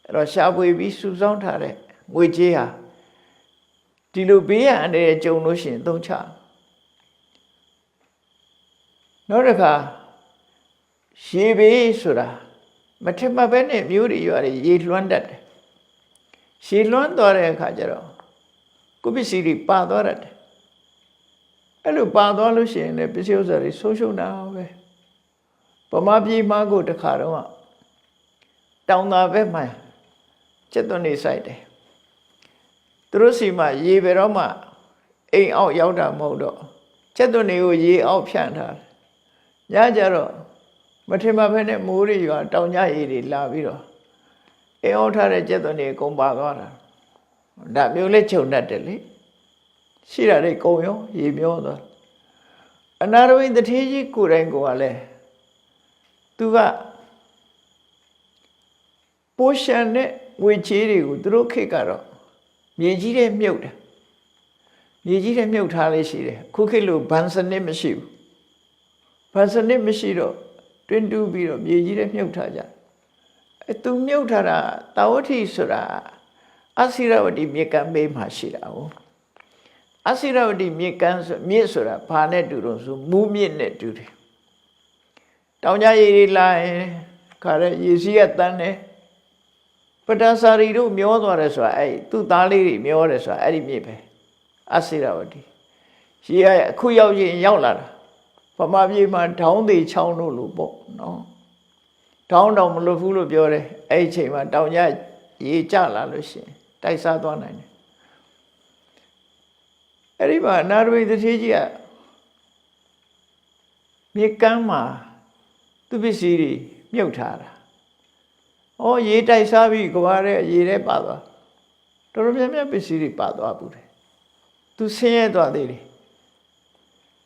အဲ့တော့ရှာဖွေပြီးစုဆောင်းထားတဲ့ငွေကြေးဟာဒီလိုဘေးရန်အန္တရာယ်ကြုံလို့ရှိရင်သုံးချနောက်တစ်ခါ ရေဘေးဆိုတာမထင်မှတ်ပဲနဲ့မျိုးတွေရွာတွေရေလွှမ်းတတ်တယ်ရေလွှမ်းသွားတဲ့အခါကျတော့ကိုပစ္စည်းတွေပါသွားတတ်တယ်အဲ့လိုပါသွားလို့ရှိရင်လည်းပစ္စည်းဥစ္စာတွေဆုံးရှုံးတာပဲဗမာပြည်မှာကိုတခါတော့တောင်သာဘက်မှာကျက်သွန်နေဆိုင်တယ်သူတို့စီမှာရေဘယ်တော့မှအိမ်အောက်ရောက်တာမဟုတ်တော့ကျက်သွန်တွေကိုရေအောက်ဖြန့်ထားတယ်ညကြတော့မထင်မှဘဲနဲ့မိုးတွေရွာတောင်ကြရေတွေလာပြီးတော့အိမ်အောက်ထားတဲ့ကျက်သွန်တွေအကုန်ပါသွားတာဒါမျိုးလေးခြုံတတ်တယ်လေရှိတာတွေကုန်ရောရေမျောသွားအနာရဝိတထေးကြီးကိုယ်တိုင်ကလည်းသူကပိုးရှန်နဲ့ငွေချေးတွေကိုသူတို့ခေတ်ကတော့မြေကြီးတွေမြုပ်တယ်မြေကြီးတွေမြုပ်ထားလေးရှိတယ်ခုခေတ်လိုဘန်စနစ်မရှိဘူးဘန်စနစ်မရှိတော့တွင်းတူးပြီးတော့မြေကြီးတွေမြုပ်ထားကြသူမြုပ်ထားတာတာဝတိဆိုတာအစိရဝတိမြေကမ်းဘေးမှာရှိတာ哦အစိရဝတိမြေကမ်းဆိုမြစ်ဆိုတာဘာနဲ့တူတော့ဆိုမူးမြစ်နဲ့တူတယ်တောင်ကြရေတွေလာရင်ခါတဲ့ရေစီးကတန်းတယ်ပတ္တစာရီတို့မျောသွားတယ်ဆိုတာအဲ့သူ့သားလေးတွေမျောတယ်ဆိုတာအဲ့ဒီမြစ်ပဲအစိရဝတိရေကအခုရောက်ရင်ရောက်လာတာဗမာပြည်မှာဒေါင်းသေးချောင်းတို့လို့ပေါ့နော်ဒေါင်းတောင်မလွတ်ဘူးလို့ပြောတယ်အဲ့ဒီအချိန်မှာတောင်ကြရေကျလာလို့ရှိရင်တိုက်စားသွားနိုင်တယ်အဲ့ဒီမှာနာရဝိတထေးကြီးကမြေကမ်းမှာသူပစ္စည်းတွေမြုပ်ထားတာဩရေတိုက်စားပြီးကြွားတဲ့ရေထဲပါသွားတော်တော်များများပစ္စည်းတွေပါသွားဘူးတယ်သူဆင်းရဲသွားသေးတယ်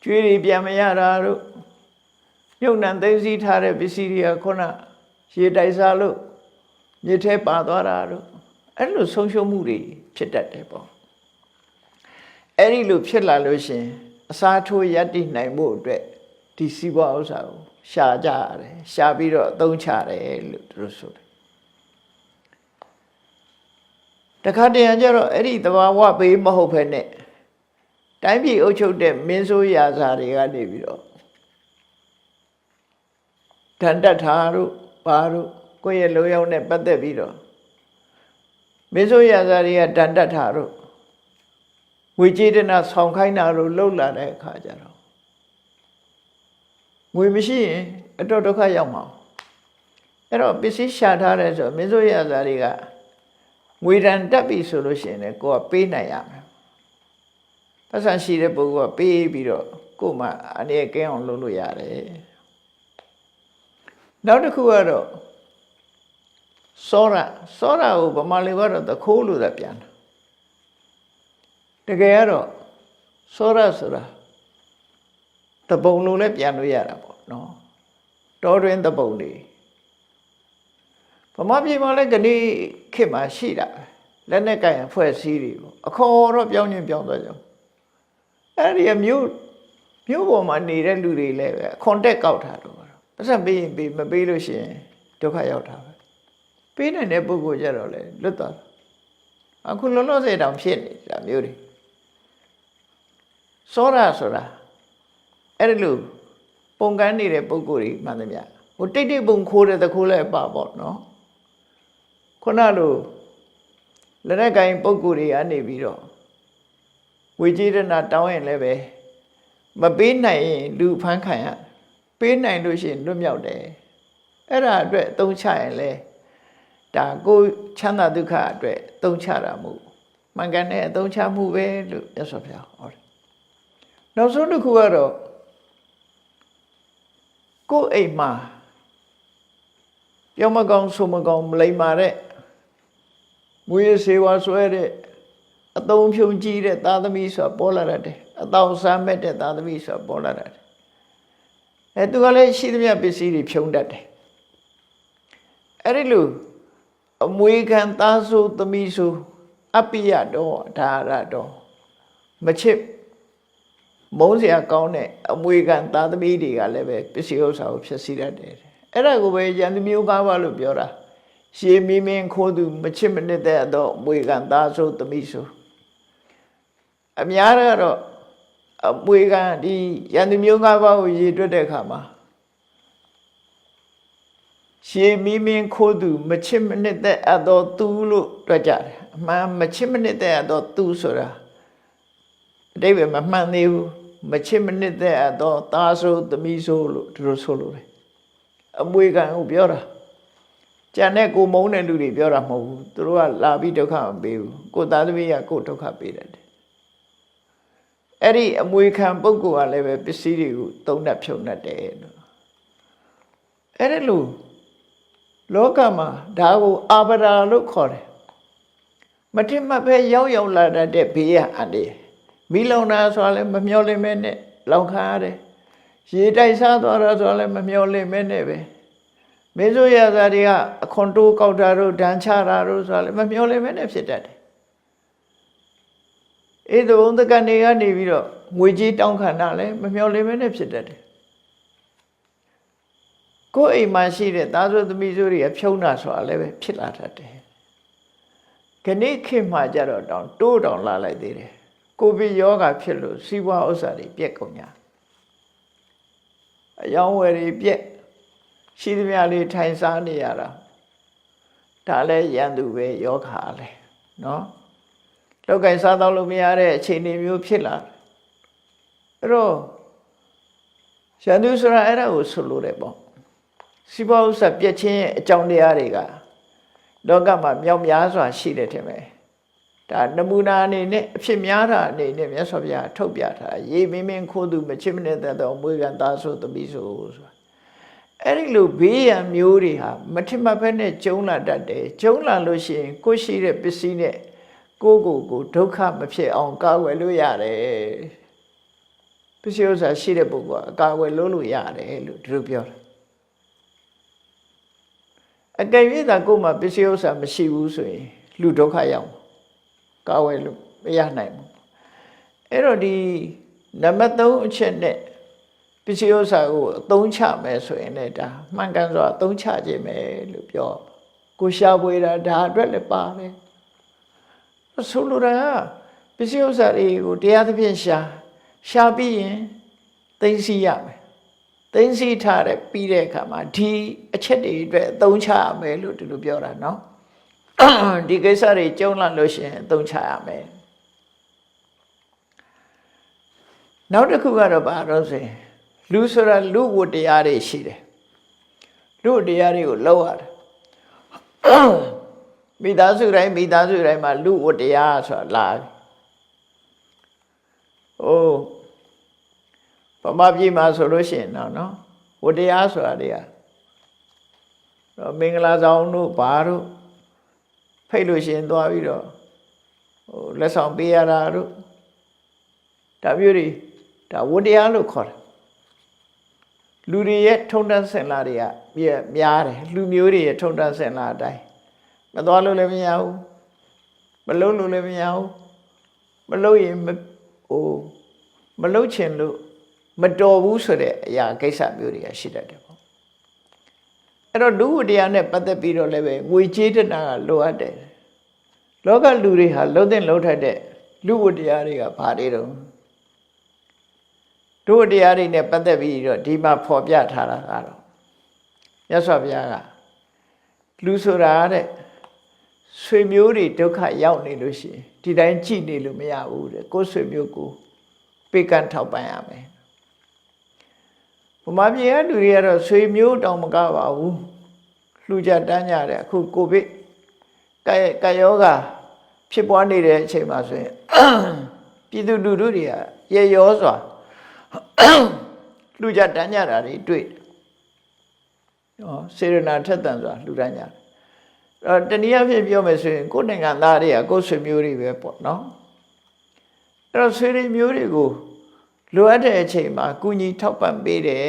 ကျွေးတွေပြန်မရတာတို့မြုပ်နှံသိမ်းဆည်းထားတဲ့ပစ္စည်းတွေကခုနရေတိုက်စားလို့မြေထဲပါသွားတာတို့အဲ့လိုဆုံးရှုံးမှုတွေဖြစ်တတ်တယ်ပေါ့အဲ့ဒီလိုဖြစ်လာလို့ရှင်အစားထိုးယက်တည်နိုင်မှုအတွက်ဒီစီးပွားဥစ္စာကိုရှာကြရတယ်ရှာပြီးတော့အသုံးချတယ်လို့သူတို့ဆိုတယ်တခါတည်းကျတော့အဲ့ဒီသဘာဝဘေးမဟုတ်ဘဲနဲ့တိုင်းပြည်အုပ်ချုပ်တဲ့မင်းဆိုးရာဇာတွေကနေပြီးတော့ဒဏ်တက်တာတို့ဘာတို့ကိုယ့်ရဲ့လုံရောက်နဲ့ပတ်သက်ပြီးတော့မင်းဆိုးရာဇာတွေကဒဏ်တက်တာတို့ငွေကြေးတနာဆောင်ခိုင်းတာတို့လှုပ်လာတဲ့အခါကျတော့ငွေမရှိရင်အတော့ဒုက္ခရောက်မှာအဲ့တော့ပစ္စည်းရှာထားတဲ့ဆိုမင်းဆိုးရာဇာတွေကငွေတန်တက်ပြီဆိုလို့ရှိရင်လည်းကိုယ်ကပေးနိုင်ရမယ်ပတ်စံရှိတဲ့ပုဂ္ဂိုလ်ကပေးပြီးတော့ကိုယ်မှအနေနဲ့ကင်းအောင်လုပ်လို့ရတယ်နောက်တစ်ခုကတော့စောရကိုဗမာလူကတော့သခိုးလို့သာပြန်တကယ်ကတော့စောရဆိုတာတပုံလုံးလည်းပြန်လို့ရတာပေါ့နော်တောတွင်တပုံတွေဗမာပြည်မှာလည်းခဏခေတ်မှာရှိတာလက်နဲ့ကိုင်အဖွဲ့အစည်းတွေပေါ့အခေါ်တော့ပြောင်းချင်းပြောင်းသွားကြအဲ့ဒီမြို့ပေါ်မှာနေတဲ့လူတွေလည်းပဲခွန်တက်ကောက်တာတော့ပတ်စံပေးရင်ပေးမပေးလို့ရှိရင်ဒုက္ခရောက်တာပဲပေးနိုင်တဲ့ပုဂ္ဂိုလ်ကြတော့လေလွတ်သွားအခုလောလောဆယ်တောင်ဖြစ်နေတာမျိုးတွေစောရဆိုတာအဲ့ဒီလိုပုံကန်းနေတဲ့ပုဂ္ဂိုလ်တွေမှန်သမျှဟိုတိတ်ပုံခိုးတဲ့သခိုးလည်းပါပေါ့နော်ခုနလိုလက်နဲ့ကိုင်ပုဂ္ဂိုလ်တွေကနေပြီးတော့ဝေကြီးရဏတောင်းရင်လည်းပဲမပေးနိုင်ရင်လူဖမ်းခံရပေးနိုင်လို့ရှိရင်လွတ်မြောက်တယ်အဲ့ဒါအတွက်အသုံးချရင်လေဒါကိုချမ်းသာဒုက္ခအတွက်အသုံးချတာမဟုတ်မှန်ကန်တဲ့အသုံးချမှုပဲလို့မြတ်စွာဘုရားဟောတယ်နောက်ဆုံးတစ်ခုကတော့ကိုယ်အိမ်မှာပြောမကောင်းဆိုမကောင်းမလိမ္မာတဲ့ငွေစေဝါဆွဲတဲ့အသုံးဖြုံကြီးတဲ့သားသမီးဆိုတာပေါ်လာတတ်တယ်အတောင်စားမဲ့တဲ့သားသမီးဆိုတာပေါ်လာတတ်တယ်သူကလည်းရှိသမျှပစ္စည်းတွေဖြုံတတ်တယ်အဲ့ဒီလိုအမွေခံသားဆိုသမီးဆိုအပိယတော်ဒါရတော်မချစ်မုန်းစရာကောင်းတဲ့အမွေခံသားသမီးတွေကလည်းပဲပစ္စည်းဥစ္စာကိုဖျက်ဆီးတတ်တယ်အဲ့ဒါကိုပဲယန္တမျိုးကားပါလို့ပြောတာရှေးမင်းမင်းခိုးသူမချစ်မနစ်တဲ့အမွေခံသားဆိုသမီးဆိုအများကတော့အမွေခံဒီယန္တမျိုးကားပါကိုရည်တွက်တဲ့အခါမှာ ရေမီးမင်းခိုးသူမချစ်မနစ်တဲ့အပ်သောသူလို့တွက်ကြတယ်အမှန်မချစ်မနစ်တဲ့အပ်သောသူဆိုတာအတိပ္ပယ်မမှန်သေးဘူးမချစ်မနစ်တဲ့အပ်သောသားဆိုးသမီးဆိုးလို့သူတို့ဆိုလို့တယ်အမွေခံကိုပြောတာကြံတဲ့ကိုမုန်းတဲ့လူတွေပြောတာမဟုတ်ဘူးသူတို့ကလာပြီးဒုက္ခမပေးဘူးကိုသားသမီးကကိုဒုက္ခပေးတယ်အဲ့ဒီအမွေခံပုဂ္ဂိုလ်ကလည်းပဲပစ္စည်းတွေကိုသုံးတတ်ဖြုံတတ်တယ်လို့အဲ့ဒါလို့လောကမှာဒါကိုအာပရာလို့ခေါ်တယ်မထင်မှတ်ပဲရောက်လာတတ်တဲ့ဘေးရအန္တရာယ်မိလောင်တာဆိုတာလည်းမမျောလင့်မဲနဲ့လောင်ခါရတယ်ရေတိုက်စားသွားတာဆိုတာလည်းမမျောလင့်မဲနဲ့ပဲမင်းတို့ရသားတွေကအခွန်တိုးကောက်တာတို့ဒဏ်ချတာတို့ဆိုတာလည်းမမျောလင့်မဲနဲ့ဖြစ်တတ်တယ်အဲ့ဒီဘုံတကနေကနေပြီးတော့ငွေကြီးတောင်းခံတာလည်းမမျောလင့်မဲနဲ့ဖြစ်တတ်တယ်ကိုယ်အိမ်မှာရှိတဲ့သားစုသမီးစုတွေကဖြုံးတာဆိုတာလည်းပဲဖြစ်လာတတ်တယ်ခဏခေတ်မှကြတော့တိုးတောင်လာလိုက်သေးတယ်ကိုဗစ်ရောဂါဖြစ်လို့စီးပွားဥစ္စာတွေပြက်ကုန်ကြအယောင်းဝယ်တွေပြက်ရှိသမျှလေးထိုင်စားနေရတာဒါလည်းရန်သူပဲယောဂါလဲနော်လောက်ကင်စားတော့လို့မရတဲ့အခြေအနေမျိုးဖြစ်လာအဲ့တော့ရန်သူဆိုတာအဲ့ဒါကိုဆိုလို့တယ်ပေါ့စီးပွားဥစ္စာပြက်ခြင်းရဲ့အကြောင်းတရားတွေကလောကမှာမြောက်များစွာရှိတယ်ထင်မယ်ဒါနမူနာအနေနဲ့အဖြစ်များတာအနေနဲ့မြတ်စွာဘုရားထုတ်ပြထားရေမင်းမင်းခိုးသူမချစ်မနစ်တဲ့တော့မွေးကန်သားဆိုသမီးဆိုဆိုတာအဲ့ဒီလိုဘေးရန်မျိုးတွေဟာမထင်မှတ်ဘဲနဲ့ကျုံလာတတ်တယ်ကျုံလာလို့ရှိရင်ကိုရှိတဲ့ပစ္စည်းနဲ့ကိုဒုက္ခမဖြစ်အောင်ကာကွယ်လို့ရတယ်ပစ္စည်းဥစ္စာရှိတဲ့ပုဂ္ဂိုလ်ကအကာအကွယ်လုပ်လို့ရတယ်လို့သူတို့ပြောတယ်အကယ်၍သာကိုယ်မှာပစ္စည်းဥစ္စာမရှိဘူးဆိုရင်လူဒုက္ခရောက်ကာဝယ်လို့မရနိုင်ဘူးအဲ့တော့ဒီနံပါတ်3အချက်နဲ့ပစ္စည်းဥစ္စာကိုအသုံးချမယ်ဆိုရင်လည်းဒါမှန်ကန်စွာအသုံးချခြင်းပဲလို့ပြောကိုရှာဖွေတာဒါအတွက်လည်းပါတယ်ဆိုလိုတာပစ္စည်းဥစ္စာတွေကိုတရားသဖြင့်ရှာပြီးရင်သိသိရမယ်သိသိထားတဲ့ပြီးတဲ့အခါမှာဒီအချက်တွေအတွက်အသုံးချရမယ်လို့ဒီလိုပြောတာနော်ဒီကိစ္စတွေကျုံလာလို့ရှိရင်အသုံးချရမယ်နောက်တစ်ခုကတော့ဘာလို့ဆိုရင်လူဆိုတာလူဝတ္တရားတွေရှိတယ်လူတရားတွေကိုလောက်ရတယ်မိသားစုတိုင်းမှာလူဝတ္တရားဆိုတာလာဗမာပြည်မှာဆိုလို့ရှိရင်နော်ဝတ္တရားဆိုတာတွေကမင်္ဂလာဆောင်တို့ဘာတို့ဖိတ်လို့ရှိရင်သွားပြီးတော့လက်ဆောင်ပေးရတာတို့ဒါမျိုးတွေဒါဝတ္တရားလို့ခေါ်တယ်လူတွေရဲ့ထုံတန်းစင်လာတွေကများတယ်လူမျိုးတွေရဲ့ထုံတန်းစင်လာအတိုင်းမသွားလို့လည်းမရဘူးမလုပ်လို့လည်းမရဘူးမလုပ်ရင်မလုပ်ချင်လို့မတော်ဘူးဆိုတဲ့အရာကိစ္စမျိုးတွေကရှိတတ်တယ်ပေါ့အဲ့တော့လူဝတ္တရားနဲ့ပတ်သက်ပြီးတော့လည်းပဲငွေကြေးတနာကလိုအပ်တယ်လောကလူတွေဟာလှုပ်တဲ့လှုပ်ထက်တဲ့လူဝတ္တရားတွေကဘာတွေတော့လူဝတ္တရားတွေနဲ့ပတ်သက်ပြီးတော့ဒီမှာဖော်ပြထားတာကတော့မြတ်စွာဘုရားကလူဆိုတာတဲ့ဆွေမျိုးတွေဒုက္ခရောက်နေလို့ရှိရင်ဒီတိုင်းကြည်နေလို့မရဘူးတဲ့ကိုယ်ဆွေမျိုးကိုပေးကမ်းထောက်ပံ့ရမယ်ဗမာပြည်ကလူတွေကတော့ဆွေမျိုးတောင်မကပါဘူးလှူကြတန်းကြတယ်အခုကိုဗစ်ကာယောဂါဖြစ်ပွားနေတဲ့အချိန်မှာဆိုရင်ပြည်သူလူထုတွေကရေရောစွာလှူကြတန်းကြတာတွေတွေ့စေရနာထက်သန်စွာလှူဒန်းကြတယ်တနည်းအားဖြင့်ပြောမယ်ဆိုရင်ကိုယ်နိုင်ငံသားတွေကကိုယ်ဆွေမျိုးတွေပဲပေါ့နော်အဲ့တော့ဆွေမျိုးတွေကိုလိုအပ်တဲ့အချိန်မှာကုညီထောက်ပံ့ပေးတယ်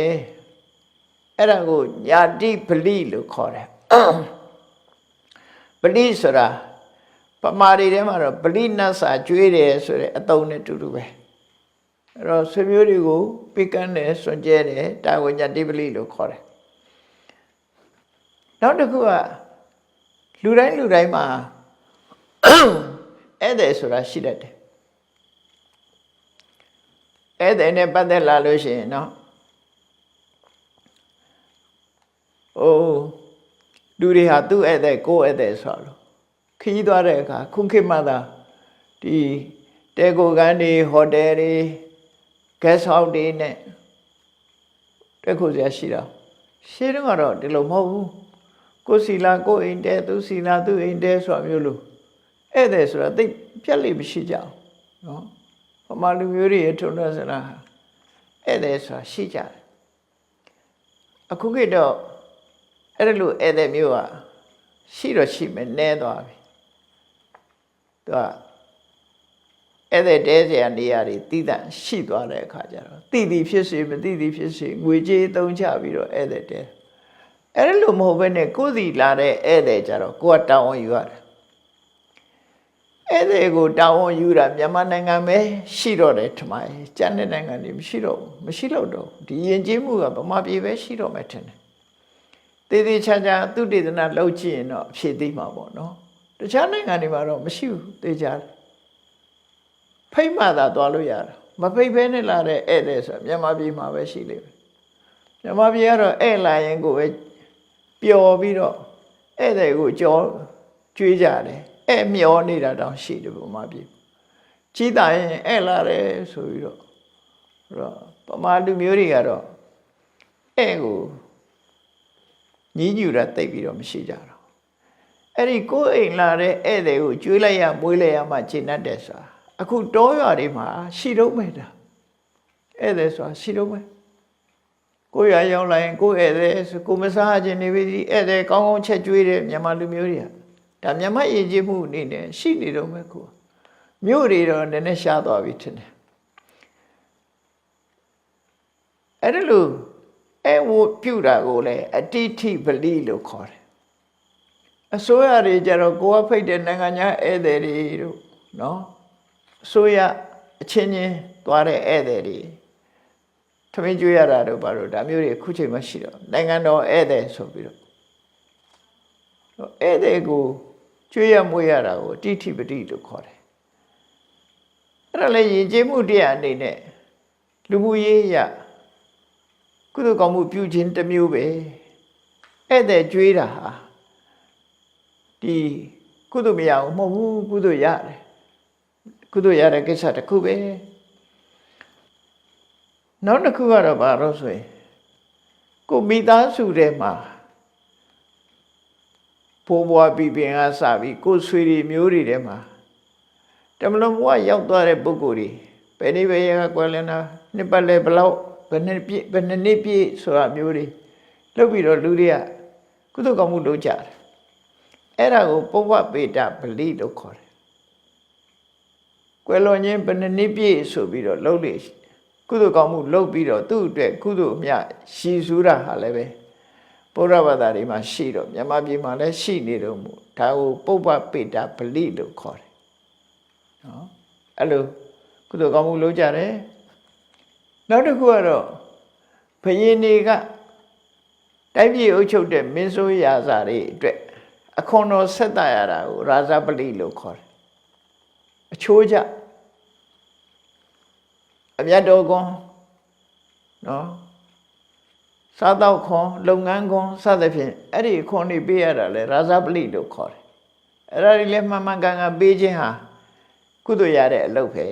အဲ့ဒါကိုညာတိပလိလို့ခေါ်တယ်ပလိဆိုတာပမာတွေထဲမှာတော့ပလိနတ်စာကျွေးတယ်ဆိုတဲ့အသုံးနဲ့တူတူပဲအဲ့တော့ဆွေမျိုးတွေကိုပေးကမ်းတယ်စွန့်ကြဲတယ်ဒါကိုညာတိပလိလို့ခေါ်တယ်နောက်တစ်ခုကလူတိုင်းမှာဧည့်သည်ဆိုတာရှိတတ်တယ်ဧည့်သည်နဲ့ပတ်သက်လာလို့ရှိရင်နော် လူတွေဟာသူ့ဧည့်သည်ကိုယ့်ဧည့်သည်ဆိုလို့ခရီးသွားတဲ့အခါခုခေတ်မှသာဒီတဲကိုကန်တွေဟိုတယ်တွေ guest house တွေနဲ့တက်ခုစရာရှိတာရှင်းတော့ဒီလိုမဟုတ်ဘူးကိုယ်စီလာကိုယ်အိမ်တဲသူစီလာသူ့အိမ်တဲဆိုတာမျိုးလို့ဧည့်သည်ဆိုတာသိပြက်လိမရှိကြအောင်နော်ဗမာလူမျိုးတွေထုံတဲ့စလားဧည့်သည်ဆိုတာရှိကြတယ်အခုကတော့အဲ့ဒါလို့ဧည့်သည်မျိုးကရှိတော့ရှိမယ်နဲသွားပြီသူကဧည့်သည်တဲစရာနေရာတွေတည်တံ့ရှိသွားတဲ့အခါကျတော့တည်တည်ဖြစ်စေမတည်တည်ဖြစ်စေငွေကြေးသုံးချပြီးတော့ဧည့်သည်တဲအဲ့ဒါလို့မဟုတ်ဘဲနဲ့ကိုယ်စီလာတဲ့ဧည့်သည်ကြတော့ကိုယ်ကတောင်းဝန်ယူရတယ်ဧည့်သည်ကိုတောင်းဝန်ယူတာမြန်မာနိုင်ငံပဲရှိတော့တယ်ထမရဲ့ကျန်တဲ့နိုင်ငံတွေမရှိတော့ဘူးမရှိတော့တော့ဒီယဉ်ကျေးမှုကဗမာပြည်ပဲရှိတော့မယ်ထင်တယ်တည်တည်ချာချာသူတေသနာလုပ်ကြည့်ရင်တော့ဖြည့်သိမှာပေါ့နော်တခြားနိုင်ငံတွေမှာတော့မရှိဘူးသိကြတယ်ဖိတ်မှသာသွားလို့ရတာမဖိတ်ဘဲနဲ့လာတဲ့ဧည့်သည်ဆိုမြန်မာပြည်မှာပဲရှိလိမ့်မယ်မြန်မာပြည်ကတော့ဧည့်လာရင်ကိုပဲပျော်ပြီးတော့ဧည့်သည်ကိုကြောကျွေးကြတယ်ဧည့်မျောနေတာတောင်ရှိတယ်ဗမာပြည်ကြီးတာရင်ဧည့်လာတယ်ဆိုပြီးတော့ဗမာလူမျိုးတွေကတော့ဧည့်ကိုညီးညူတာတိတ်ပြီးတော့မရှိကြတော့အဲ့ဒီကိုယ်အိမ်လာတဲ့ဧည့်သည်ကိုကျွေးလိုက်ရမွေးလိုက်ရမှကျင့်တတ်တယ်ဆိုတာအခုတောရွာတွေမှာရှိတော့မယ်တာဧည့်သည်ဆိုတာရှိတော့မယ်ကိုယ်ရရောက်လာရင်ကိုယ်ဧည့်သည်ဆိုကိုမစားခြင်းနေပြီဧည့်သည်ကောင်းကောင်းချက်ကျွေးတဲ့မြန်မာလူမျိုးတွေကဒါမြန်မာယဉ်ကျေးမှုအနေနဲ့ရှိနေတော့မယ်ကိုမြို့တွေတော့နည်းနည်းရှားသွားပြီထင်တယ်အဲ့ဒါလို့အဲ့ဝပြုတာကိုလည်းအတိဋ္ဌိပလိလို့ခေါ်တယ်အစိုးရတွေကြတော့ကိုယ်ကဖိတ်တဲ့နိုင်ငံခြားဧည့်သည်တွေတို့နော်အစိုးရအချင်းချင်းသွားတဲ့ဧည့်သည်တွေထမင်းကျွေးရတာတို့ဘာလို့ဒါမျိုးတွေအခုချိန်မှရှိတော့နိုင်ငံတော်ဧည့်သည်ဆိုပြီးတော့ဧည့်သည်ကိုကျွေးရမွေးရတာကိုတိဋ္ဌိပတိလို့ခေါ်တယ်အဲ့ဒါလည်းယဉ်ကျေးမှုတရားအနေနဲ့လူမှုရေးရကုသိုလ်ကောင်းမှုပြုခြင်းတစ်မျိုးပဲဧည့်သည်ကျွေးတာဟာဒီကုသိုလ်မရဘူးမဟုတ်ဘူးကုသိုလ်ရတယ်ကုသိုလ်ရတဲ့ကိစ္စတစ်ခုပဲနောက်တစ်ခုကတော့ဘာလို့ဆိုရင်ကိုမိသားစုထဲမှာဘိုးဘွားပြီးပင်ကစပြီးကိုဆွေတွေမျိုးတွေထဲမှာတမလုံးဘဝရောက်သွားတဲ့ပုဂ္ဂိုလ်တွေဘယ်နည်းပဲရကွယ်လန်းတာနှစ်ပတ်လဲဘလောက်ဘယ်နှစ်နှစ်ပြည့်ဆိုတာမျိုးတွေလုပ်ပြီးတော့လူတွေကကုသိုလ်ကောင်းမှုလုပ်ကြတယ်အဲ့ဒါကိုပုဗ္ဗပေတပလိလို့ခေါ်တယ်ကွယ်လွန်ခြင်းဘယ်နှစ်ပြည့်ဆိုပြီးတော့လုပ်လေကုသိုလ်ကောင်းမှုလုပ်ပြီးတော့သူ့အတွက်ကုသိုလ်အမြတ်ရှိစုတာဟာလည်းပဲဗုဒ္ဓဘာသာတွေမှာရှိတော့မြန်မာပြည်မှာလည်းရှိနေတော့မို့ဒါကိုပုဗ္ဗပေတပလိလို့ခေါ်တယ်နော်အဲ့လိုကုသိုလ်ကောင်းမှုလုပ်ကြတယ်နောက်တစ်ခုကတော့ဘုရင်တွေကတိုင်းပြည်အုပ်ချုပ်တဲ့မင်းဆိုးရာဇာတွေအတွက်အခွန်တော်ဆက်တရတာကိုရာဇပလိလို့ခေါ်တယ်အချိုးကြအမြတ်တော်ကွန်နော်စားတော့ခွန်လုပ်ငန်းခွန်စသဖြင့်အဲ့ဒီခွန်တွေပေးရတာလေရာဇပလိလို့ခေါ်တယ်အဲ့ဒါတွေလည်းမှန်မှန်ကန်ကန်ပေးခြင်းဟာကုသိုလ်ရတဲ့အလုပ်ပဲ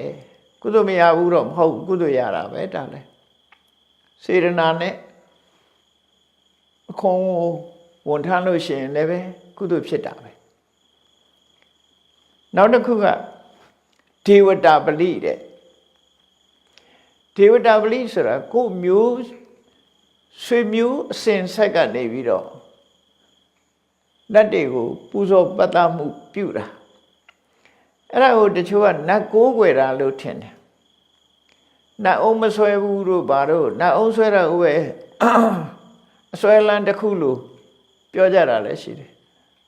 ကုသိုလ်မရဘူးတော့မဟုတ်ကုသိုလ်ရတာပဲဒါလည်းစေရနာနဲ့အခွန်ကိုဝန်ထမ်းလို့ရှိရင်လည်းပဲကုသိုလ်ဖြစ်တာပဲနောက်တစ်ခုကဒေဝတာပလိတဲ့ဒေဝတာပလိဆိုတာကိုမျိုးဆွေမျိုးအစဉ်ဆက်ကနေပြီးတော့လက်တွေကိုပူဇော်ပတ်သမှုပြုတာအဲ့ဒါကိုတချို့ကနတ်ကိုးကွယ်တာလို့ထင်တယ်နတ်အောင်မဆွဲဘူးတို့ဘာတို့နတ်အောင်ဆွဲတာကိုပဲအဆွဲလန်းတစ်ခုလို့ပြောကြတာလည်းရှိတယ်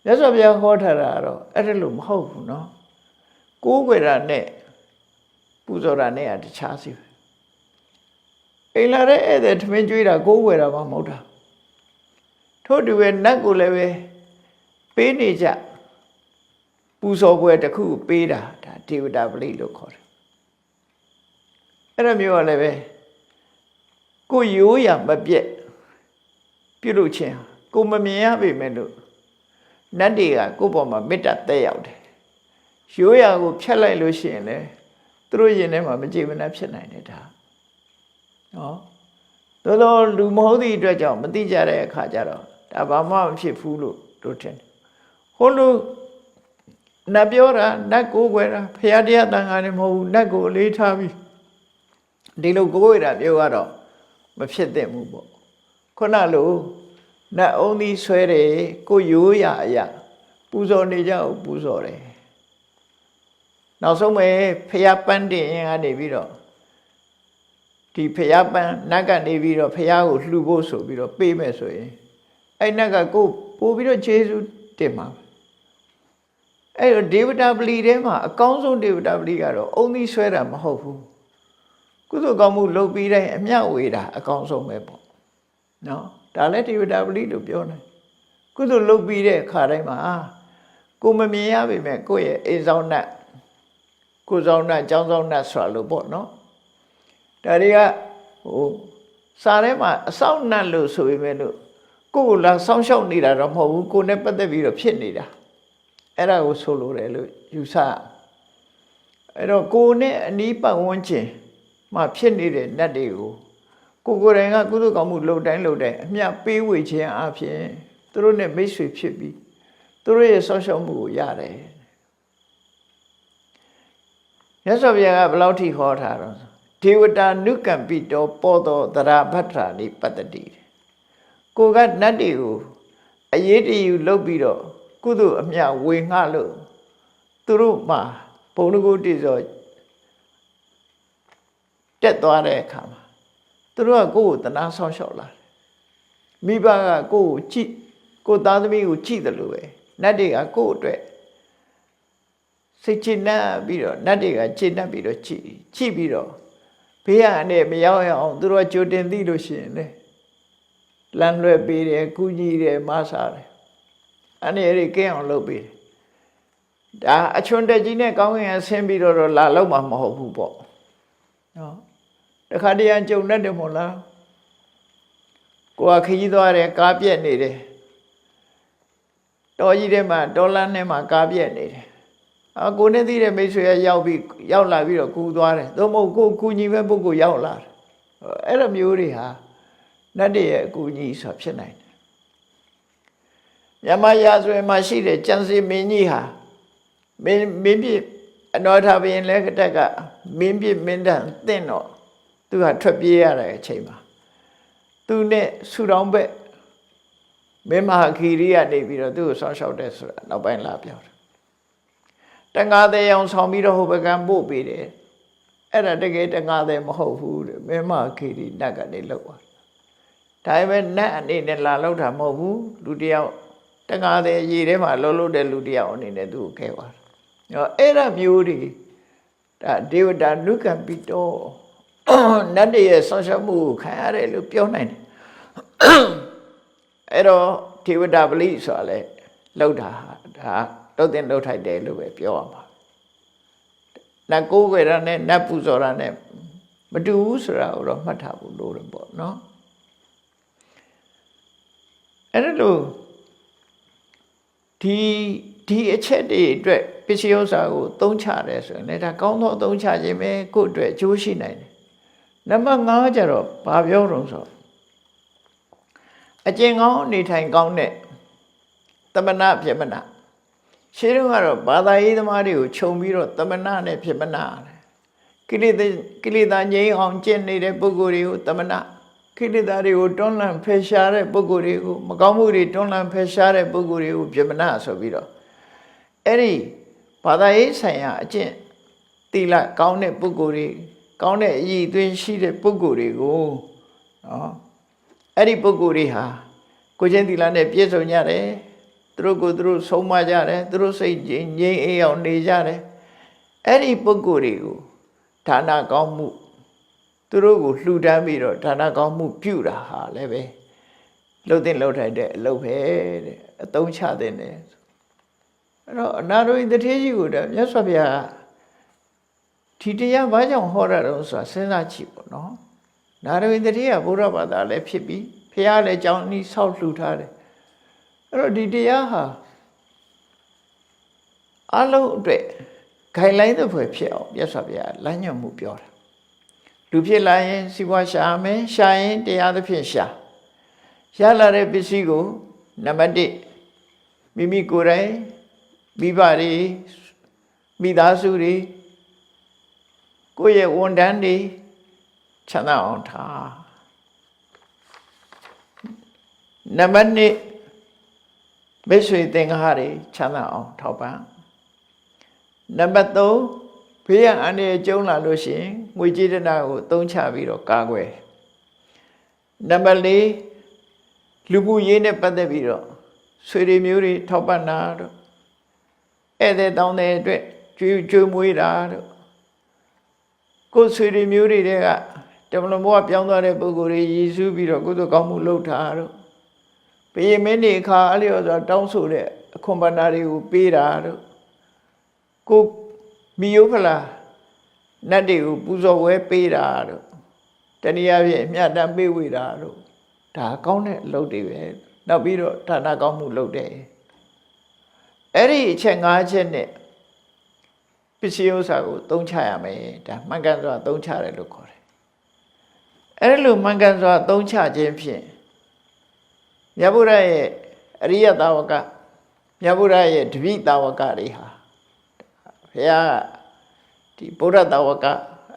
မြတ်စွာဘုရားဟောထားတာကတော့အဲ့ဒါလို့မဟုတ်ဘူးเนาะကိုးကွယ်တာနဲ့ပူဇော်တာနဲ့ကတခြားစီပဲအိမ်လာတဲ့ဧည့်သည်ထမင်းကျွေးတာကိုးကွယ်တာမှမဟုတ်တာထို့တူပဲနတ်ကိုလည်းပဲပေးနေကြပူဇော်ပွဲတစ်ခုပေးတာဒါဒေဝတာပလိလို့ခေါ်တယ်အဲ့ဒါမျိုးကလည်းပဲကိုရိုးရမပြက်ပြုလုပ်ခြင်းကိုမမြင်ရပေမဲ့လို့ နတ်တွေကကိုယ့်ပေါ်မှာမေတ္တာတက်ရောက်တယ်ရိုးရာကိုဖြတ်လိုက်လို့ရှိရင်လေသူတို့ရင်ထဲမှာမကြည်မနှက်ဖြစ်နိုင်တယ်ဒါနော်တော်လူမဟုတ်သည့်အတွက်ကြောင့်မသိကြတဲ့အခါကျတော့ဒါဘာမှမဖြစ်ဘူးလို့တို့ထင်တယ်ဟိုလိုနတ်ပြောတာနတ်ကိုယ်ွယ်တာဖရာတရားတန်ခါနေမဟုတ်ဘူးနတ်ကိုအလေးထားပြီးဒီလိုကိုယ်ွယ်တာပြောရတော့မဖြစ်သင့်ဘူးပေါ့ခုနလိုနတ်အုံးသီးဆွဲတယ်ကိုရိုးရာအရာပူဇော်နေကြအောင်ပူဇော်တယ်နောက်ဆုံးပဲဖရာပန်းတင်ရင်ကနေပြီးတော့ဒီဖရာပန်းနတ်ကနေပြီးတော့ဖရာကိုလှူဖို့ဆိုပြီးတော့ပေးမယ်ဆိုရင်အဲ့နတ်ကကိုပို့ပြီးတော့ယေရှုတင်မှာအဲ့တော့ဒေဝတာပလီထဲမှာအကောင်းဆုံးဒေဝတာပလီကတော့အုံးသီးဆွဲတာမဟုတ်ဘူးကုသိုလ်ကောင်းမှုလုပ်ပြီးတိုင်းအမျှဝေတာအကောင်းဆုံးပဲပေါ့နော်ဒါလည်းဒေဝတာပလီလို့ပြောတယ်ကုသိုလ်လုပ်ပြီးတဲ့အခါတိုင်းမှာကိုမမြင်ရပေမဲ့ကိုယ့်ရဲ့အိမ်ဆောင်နတ်ကိုဆောင်နတ်ကျောင်းဆောင်နတ်ဆိုတာလို့ပေါ့နော်ဒါတွေကစာထဲမှာအဆောင်နတ်လို့ဆိုပေမဲ့လို့ကိုယ်လာဆောင်းလျှောက်နေတာတော့မဟုတ်ဘူးကိုယ်နဲ့ပတ်သက်ပြီးတော့ဖြစ်နေတာအဲ့ဒါကိုဆိုလိုတယ်လို့ယူဆအဲ့တော့ကိုယ်နဲ့အနီးပတ်ဝန်းကျင်မှာဖြစ်နေတဲ့နတ်တွေကိုကိုယ်တိုင်ကကုသိုလ်ကောင်းမှုလုပ်တိုင်းအမျှပေးဝေခြင်းအပြင်သူတို့နဲ့မိတ်ဆွေဖြစ်ပြီးသူတို့ရဲ့ဆောင်းလျှောက်မှုကိုရတယ်မြတ်စွာဘုရားကဘယ်လောက်ထိဟောထားတော့ဒေဝတာနုကံပိတောပေါ်သောသရဗတ္ထာနိပတ္တိကိုကနတ်တွေကိုအရေးတယူလုပ်ပြီးတော့ကုသိုလ်အမျှဝေငှလို့သူတို့မှာဘုံတကုတိဆိုတက်သွားတဲ့အခါမှာသူတို့ကကိုယ့်ကိုတနာဆောင်းလျှောက်လာတယ်မိဘကကိုယ့်ကိုကြည့်ကိုယ်သားသမီးကိုကြည့်တယ်လို့ပဲနတ်တွေကကိုယ့်အတွက်စိတ်ချနှံ့ပြီးတော့နတ်တွေကချနှံ့ပြီးတော့ကြည့်ပြီးတော့ဘေးကနေမရောက်ရအောင်သူတို့ကြိုတင်သိလို့ရှိရင်လေလမ်းလွဲပေးတယ်ကုညီတယ်မဆာတယ်အနေရကင်းအောင်လုပ်ပေးတယ်ဒါအချွန်တက်ကြီးနဲ့ကောင်းကင်ကဆင်းပြီးတော့လာလောက်မှာမဟုတ်ဘူးပေါ့နော်တခါတည်းကြုံတတ်တယ်မို့လားကိုယ်ကခကြီးသွားတယ်ကားပြက်နေတယ်တော်ကြီးထဲမှာတော်လန်းထဲမှာကားပြက်နေတယ်ကိုနဲ့သိတဲ့မိတ်ဆွေကရောက်လာပြီးတော့ကူသွားတယ်သို့မဟုတ်ကိုကူညီမဲ့ပုဂ္ဂိုလ်ရောက်လာတယ်အဲ့လိုမျိုးတွေဟာနတ်တွေရဲ့အကူအညီဆိုဖြစ်နိုင်တယ်မြမရာဇဝင်မှာရှိတဲ့ကျန်စီမင်းကြီးဟာမင်းပြအနောထာဘုရင်လည်းတက်ကမင်းပြမင်းတန်တင့်တော့သူကထွက်ပြေးရတဲ့အချိန်မှာသူနဲ့ဆူတောင်းဘက်မင်းမဟာခီရိကနေပြီးတော့သူ့ကိုဆောင်းလျှောက်တယ်ဆိုတာနောက်ပိုင်းလာပြောတယ်တန်ဃာသေးအောင်ဆောင်ပြီးတော့ဟိုဘကံပို့ပေးတယ်အဲ့ဒါတကယ်တန်ဃာသေးမဟုတ်ဘူးတဲ့မင်းမဟာခီရိနတ်ကနေလောက်သွားဒါပေမဲ့နတ်အနေနဲ့လာလောက်တာမဟုတ်ဘူးလူတယောက်တန်ဃာသေးရေထဲမှာလှုပ်တဲ့လူတယောက်အနေနဲ့သူ့ကိုခဲသွားတယ်အဲ့ဒါမျိုးတွေဒါဒေဝတာနုကံပိတောနတ်တွေရဲ့ဆောင်းရှောက်မှုကိုခံရတယ်လို့ပြောနိုင်တယ်အဲ့တော့ဒေဝတာပလိဆိုတာလေလောက်တာဒါတုတ်တင်လှုပ်ထိုက်တယ်လို့ပဲပြောရမှာနတ်ကိုးကွယ်တာနဲ့နတ်ပူဇော်တာနဲ့မတူဘူးဆိုတာကိုတော့မှတ်ထားဖို့လိုတယ်ပေါ့နော်အဲ့ဒါလို့ဒီအချက်တွေအတွက်ပစ္စည်းဥစ္စာကိုသုံးချတယ်ဆိုရင်လည်းဒါကောင်းသောသုံးချခြင်းပဲကိုယ့်အတွက်အကျိုးရှိနိုင်တယ်နံပါတ်5ကျတော့ဘာပြောတော့ဆိုအကျင့်ကောင်းနေထိုင်ကောင်းတဲ့သမဏပြမနာရှင်းတော့ကတော့ဘာသာရေးသမားတွေကိုခြုံပြီးတော့သမဏနဲ့ပြမနာကိလေသာငြိမ်းအောင်ကျင့်နေတဲ့ပုဂ္ဂိုလ်တွေကိုသမဏကိလေသာတွေကိုတွန်းလှန်ဖယ်ရှားတဲ့ပုဂ္ဂိုလ်တွေကိုမကောင်းမှုတွေတွန်းလှန်ဖယ်ရှားတဲ့ပုဂ္ဂိုလ်တွေကိုပြမနာဆိုပြီးတော့အဲ့ဒီဘာသာရေးဆိုင်ရာအကျင့်သီလကောင်းတဲ့ပုဂ္ဂိုလ်တွေကောင်းတဲ့အည်အသွေးရှိတဲ့ပုဂ္ဂိုလ်တွေကိုနော်အဲ့ဒီပုဂ္ဂိုလ်တွေဟာကိုချင်းသီလနဲ့ပြည့်စုံကြတယ်သူတို့ကိုသူတို့ဆုံးမကြတယ်သူတို့စိတ်ငြိမ်းအေးအောင်နေကြတယ်အဲ့ဒီပုဂ္ဂိုလ်တွေကိုဌာနကောင်းမှုသူတို့ကိုလှူဒန်းပြီးတော့ဌာနကောင်းမှုပြုတာဟာလည်းပဲလှုပ်တဲ့လှုပ်ထိုက်တဲ့အလုပ်ပဲတဲ့အသုံးချတဲ့နဲ့အဲ့တော့အနာရောဂီတထေးကြီးကိုမြတ်စွာဘုရားဒီတရားဘာကြောင့်ဟောရတော့ဆိုတာစဉ်းစားကြည့်ပေါ့နော်နာရောဂီတထေးကဘုရားဘာသာလည်းဖြစ်ပြီးဖះလည်းကြောင်းဤဆောက်လှူထားတယ်အဲ့တော့ဒီတရားဟာ အလုံးအတွက်ခိုင်လိုင်းတဲ့ဖွယ်ဖြစ်အောင်မြတ်စွာဘုရားလမ်းညွှန်မှုပြောတာလူဖြစ်လာရင်စီးပွားရှာမယ်ရှာရင်တရားသဖြင့်ရှာရလာတဲ့ပစ္စည်းကိုနံပါတ်1မိမိကိုယ်တိုင်မိဘတွေမိသားစုတွေကိုယ့်ရဲ့ဝန်ထမ်းတွေချမ်းသာအောင်ထားနံပါတ်2မိတ်ဆွေသင်္ဃာတွေချမ်းသာအောင်ထောက်ပံ့နံပါတ်3ဘေးရန်အန္တရာယ်ကျုံလာလို့ရှိရင်ငွေကြေးတနာကိုသုံးချပြီးတော့ကာကွယ်နံပါတ်4လူမှုရေးနဲ့ပတ်သက်ပြီးတော့ဆွေတွေမျိုးတွေထောက်ပံ့တာတို့ဧည့်သည်တောင်းတဲ့အတွက်ကျွေးမွေးတာတို့ကိုယ်ဆွေတွေမျိုးတွေကတမန်တော်ကပြောင်းသွားတဲ့ပုဂ္ဂိုလ်တွေရည်စူးပြီးတော့ကုသိုလ်ကောင်းမှုလုပ်တာတို့ဘုရင်မင်းတွေအခါအဲ့လိုဆိုတောင်းဆိုတဲ့အခွန်ပဏ္ဏတွေကိုပေးတာတို့ကိုမီယိုဖလာနတ်တွေကိုပူဇော်ဝဲပေးတာတို့တနည်းအားဖြင့်အမြတ်တမ်းပေးဝေတာတို့ဒါကောင်းတဲ့အလုပ်တွေပဲနောက်ပြီးတော့ဌာနကောင်းမှုလုပ်တယ်အဲ့ဒီအချက်၅ချက်နဲ့ပစ္စည်းဥစ္စာကိုသုံးချရမယ်ဒါမှန်ကန်စွာသုံးချတယ်လို့ခေါ်တယ်အဲ့လိုမှန်ကန်စွာသုံးချခြင်းဖြင့်မြတ်ဗုဒ္ဓရဲ့အရိယတာဝကမြတ်ဗုဒ္ဓရဲ့တပိတာဝကတွေဟာဘုရားဒီဗုဒ္ဓတာဝက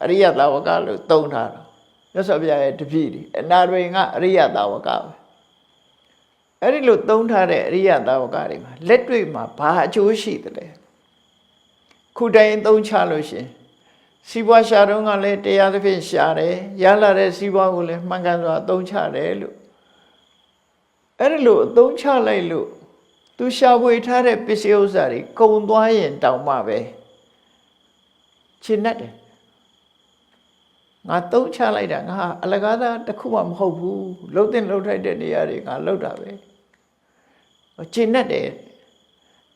အရိယတာဝကလို့သုံးထားတော့မြတ်စွာဘုရားရဲ့တပိတွေအနာတွင်ကအရိယတာဝကပဲအဲ့ဒီလိုသုံးထားတဲ့အရိယတာဝကတွေမှာလက်တွေ့မှာဘာအကျိုးရှိတယ်လဲခုတိုင်သုံးချလို့ရှင်စီးပွားရှာတော့ကလည်းတရားသဖြင့်ရှာတယ်ရလာတဲ့စီးပွားကိုလည်းမှန်ကန်စွာသုံးချတယ်လို့အဲ့ဒီလိုအသုံးချလိုက်လို့သူရှာဖွေထားတဲ့ပစ္စည်းဥစ္စာတွေကုန်သွားရင်တောင်မှပဲရှင်းတတ်တယ်ငါသုံးချလိုက်တာငါအလကားသားတစ်ခုမှမဟုတ်ဘူးလှုပ်တဲ့လှုပ်ထိုက်တဲ့နေရာတွေငါလှုပ်တာပဲရှင်းတတ်တယ်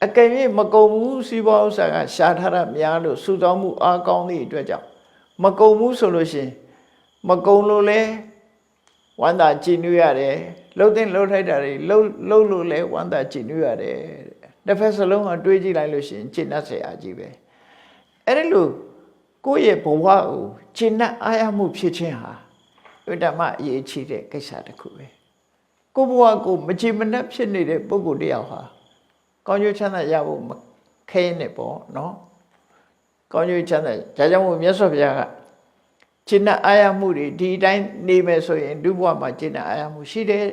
အကယ်၍မကုန်ဘူးစီးပွားဥစ္စာကရှာထားတာများလို့စုဆောင်းမှုအားကောင်းသည့်အတွက်ကြောင့်မကုန်ဘူးဆိုလို့ရှိရင်မကုန်လို့လဲဝမ်းသာကြည်နူးရတယ်လှုပ်တဲ့လှုပ်ထိုက်တာတွေလှုပ်လို့လဲဝမ်းသာကြည်နူးရတယ်တစ်ဖက်စလုံးကတွေးကြည့်လိုက်လို့ရှိရင်ရှင်းတတ်เสียအကြီးပဲအဲ့ဒီလိုကိုယ့်ရဲ့ဘဝကိုရှင်းတတ်အားရမှုဖြစ်ခြင်းဟာဥဒ္ဓမအရေးကြီးတဲ့ကိစ္စတစ်ခုပဲကိုယ့်ဘဝကိုမချေမနှက်ဖြစ်နေတဲ့ပုဂ္ဂိုလ်တယောက်ဟာကောင်းကျိုးချမ်းသာရဖို့ခဲနေပေါ့နော်ကောင်းကျိုးချမ်းသာဒါကြောင့်မို့မြတ်စွာဘုရားကရှင်းတတ်အားရမှုတွေဒီအတိုင်းနေမယ်ဆိုရင်ဒုဘဝမှာရှင်းတတ်အားရမှုရှိတယ်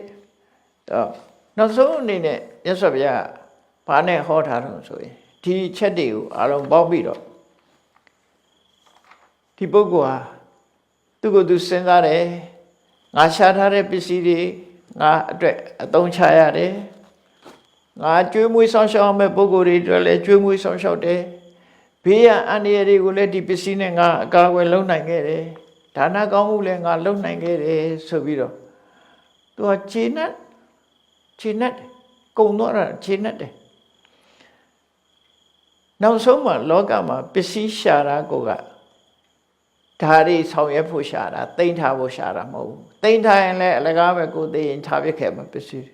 တော့နောက်ဆုံးအနေနဲ့မြတ်စွာဘုရားဘာနဲ့ဟောထားတော့ဆိုရင်ဒီချက်တွေကိုအားလုံးပေါင်းပြီးတော့ဒီပုဂ္ဂိုလ်ဟာသူ့ကိုယ်သူစဉ်းစားတယ်ငါရှာထားတဲ့ပစ္စည်းတွေငါအတွက်အသုံးချရတယ်ငါကျွေးမွေးဆောင်ရှောက်မဲ့ပုဂ္ဂိုလ်တွေအတွက်လည်းကျွေးမွေးဆောင်ရှောက်တယ်ဘေးရန်အန္တရာယ်တွေကိုလည်းဒီပစ္စည်းနဲ့ငါအကာအကွယ်လုပ်နိုင်ခဲ့တယ်ဒါနကောင်းမှုလည်းငါလုပ်နိုင်ခဲ့တယ်ဆိုပြီးတော့သူကခြေနဲ့ကုံတော့တာခြေနဲ့တယ်နောက်ဆုံးမှာလောကမှာပစ္စည်းရှာတာကိုကဓာရီဆောင်ရွက်ဖို့ရှာတာတိမ့်ထားဖို့ရှာတာမဟုတ်ဘူးတိမ့်ထားရင်လည်းအလကားပဲကိုသိရင်ထားပြခဲ့မှာပစ္စည်း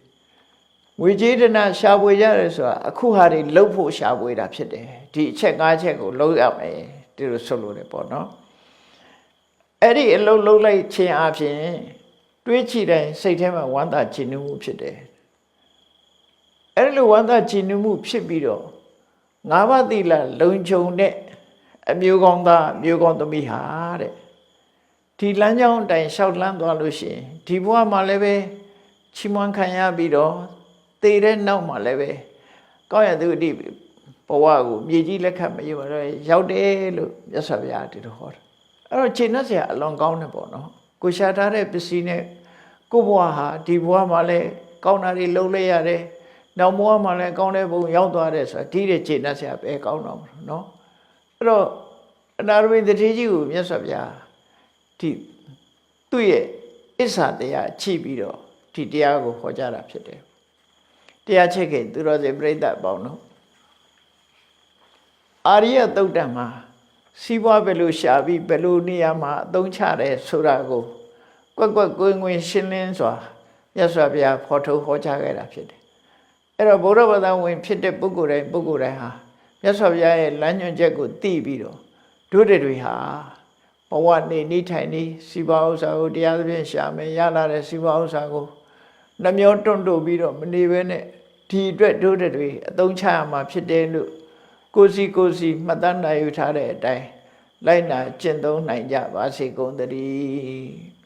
ငွေကြေးတနာရှာဖွေရတယ်ဆိုတာအခုဟာတွေလှုပ်ဖို့ရှာဖွေတာဖြစ်တယ်ဒီအချက်၅ချက်ကိုလှုပ်ရမယ်ဒီလိုဆိုလို့တယ်ပေါ့နော်အဲ့ဒီအလုပ်လုပ်လိုက်ခြင်းအပြင်တွေးကြည့်တိုင်းစိတ်ထဲမှာဝမ်းသာကြည်နူးမှုဖြစ်တယ်အဲ့ဒီလိုဝမ်းသာကြည်နူးမှုဖြစ်ပြီးတော့ငါးပါးသီလလုံခြုံတဲ့အမျိုးကောင်းသားမျိုးကောင်းသမီးဟာတဲ့ဒီလမ်းကြောင်းအတိုင်းလျှောက်လန်းသွားလို့ရှိရင်ဒီဘဝမှာလည်းပဲချီးမွမ်းခံရပြီးတော့သေတဲ့နောက်မှာလည်းပဲကောင်းရသူအတိဘဝကိုမြေကြီးလက်ခတ်မရတော့ရောက်တယ်လို့မြတ်စွာဘုရားဒီလိုဟောတယ်အဲ့တော့ခြေနှက်เสียအလွန်ကောင်းတယ်ပေါ့နော်ကိုရှာထားတဲ့ပစ္စည်းနဲ့ကိုဘဝဟာဒီဘဝမှာလည်းကောင်းတာတွေလုပ်လိုက်ရတယ်နောက်ဘဝမှာလည်းကောင်းတဲ့ဘုံရောက်သွားတယ်ဆိုတာဒီတဲ့ခြေနှက်เสียပဲကောင်းတော့မှာနော်အဲ့တော့အနာရဝိတ္တိကြီးကိုမြတ်စွာဘုရားဒီသူ့ရဲ့အစ္ဆာတရားချိပြီးတော့ဒီတရားကိုဟောကြားတာဖြစ်တယ်တရားချက်ခင်သူတော်စင်ပြိဿပေါင်းတို့အာရိယသုတ်တံမှာစီးပွားဘယ်လိုရှာပြီးဘယ်လိုနေရာမှာအသုံးချတယ်ဆိုတာကိုကွက်ကွက်ကွင်းကွင်းရှင်းလင်းစွာမြတ်စွာဘုရားဖော်ထုတ်ဟောကြားခဲ့တာဖြစ်တယ်အဲ့တော့ဘုရားဘာသာဝင်ဖြစ်တဲ့ပုဂ္ဂိုလ်တိုင်းဟာ မြတ်စွာဘုရားရဲ့လမ်းညွှန်ချက်ကိုသိပြီးတော့တို့တွေဟာဘဝနေထိုင်နေစီပွားဥစ္စာကိုတရားသဖြင့်ရှာမယ်ရလာတဲ့စီပွားဥစ္စာကိုနှမျောတွန့်တို့ပြီးတော့မနေဘဲနဲ့ဒီအတွက်တို့တွေအသုံးချရမှာဖြစ်တယ်လို့ကိုစီမှတ်သားနိုင်ယူထားတဲ့အတိုင်းလိုက်နာကျင့်သုံးနိုင်ကြပါစေကုန်သတည်း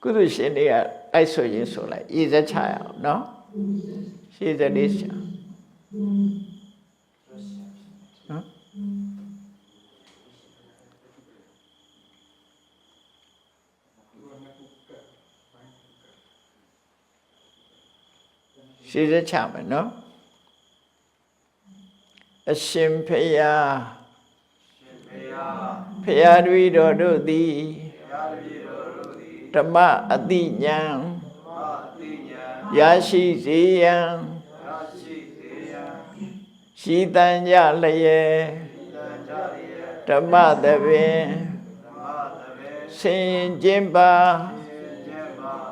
ကုသိုလ်ရှင်တွေကတိုက်ဆိုရင်ဆိုလိုက်ရည်စက်ချရအောင်နော်ရှေးစက်လေးချနော်ရှေးစက်ချမယ်နော်အရှင်ဖယားဖယားတွေတော်တို့သည်ဓမ္မအတိညာရရှိစေရန်ရှိတန်ကြလျက်ဓမ္မသဘင်ဆင်ကျင်ပါ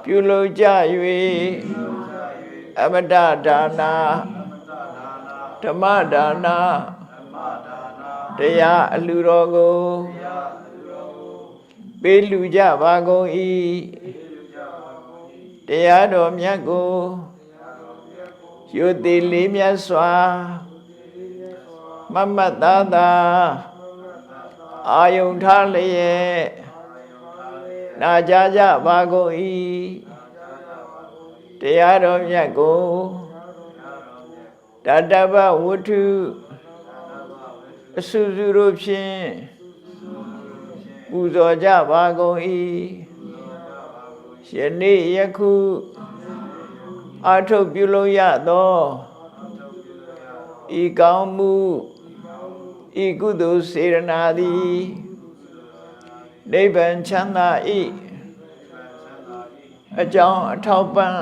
ပြုလုပ်ကြ၍အမတဒါနာဓမ္မဒါနာတရားအလှတော်ကိုပေးလူကြပါကုန်၏တရားတော်မြတ်ကိုရိုသေလေးမြတ်စွာမမတ်သားသာအာယုန်ထားလျက်နာကြားကြပါကုန်၏တရားတော်မြတ်ကိုတတဗ္ဗဝတ္ထုအစုစုတို့ဖြင့်ပူဇော်ကြပါကုန်၏ယနေ့ယခုအာထုတ်ပြုလို့ရသောဤကောင်းမှုဤကုသိုလ်စေရနာသည်နိဗ္ဗာန်ချမ်းသာ၏အကြောင်းအထောက်ပံ့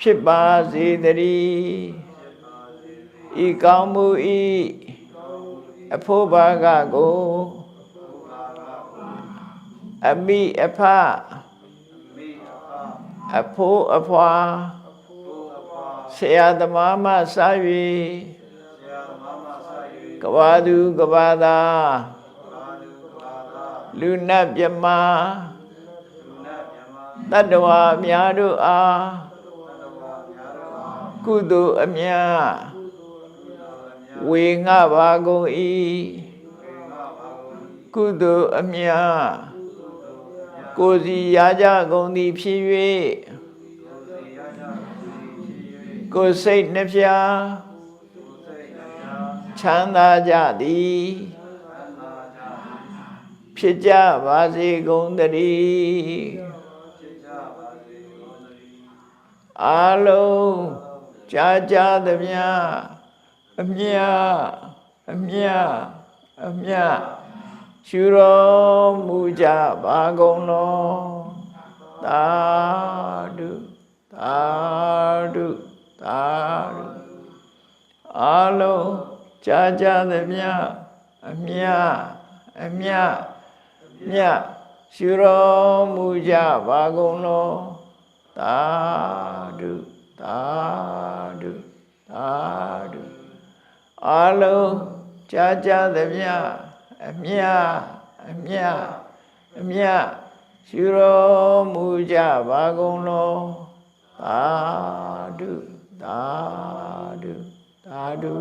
ဖြစ်ပါစေတည်းဤကောင်းမှုဤအဖို့ဘာကကိုအမိအဖအဖိုးအဖွာဆရာသမားမှစ၍ကဘာသူကဘာသာလူနတ်မြမတတ္တဝါများတို့အားကုသိုလ်အမြတ်ဝေငှပါကုန်၏ကုသိုလ်အမြတ်ကိုယ်စီရကြကုန်သည်ဖြစ်၍ကိုယ်စိတ်နှဖျားချမ်းသာကြသည်ဖြစ်ကြပါစေကုန်သတည်းအာလုံးကြားကြသမျှအမြတ်ရှုတော်မူကြပါကုန်လောသာဓုသာဓုသာဓုအာလုံးကြားကြသမျှအမြတ်ရှုတော်မူကြပါကုန်လောသာဓုသာဓုသာဓုအာလုံးကြားကြသမျှအမြတ်ရှုတော်မူကြပါကုန်လောသာဓုသာဓုသာဓု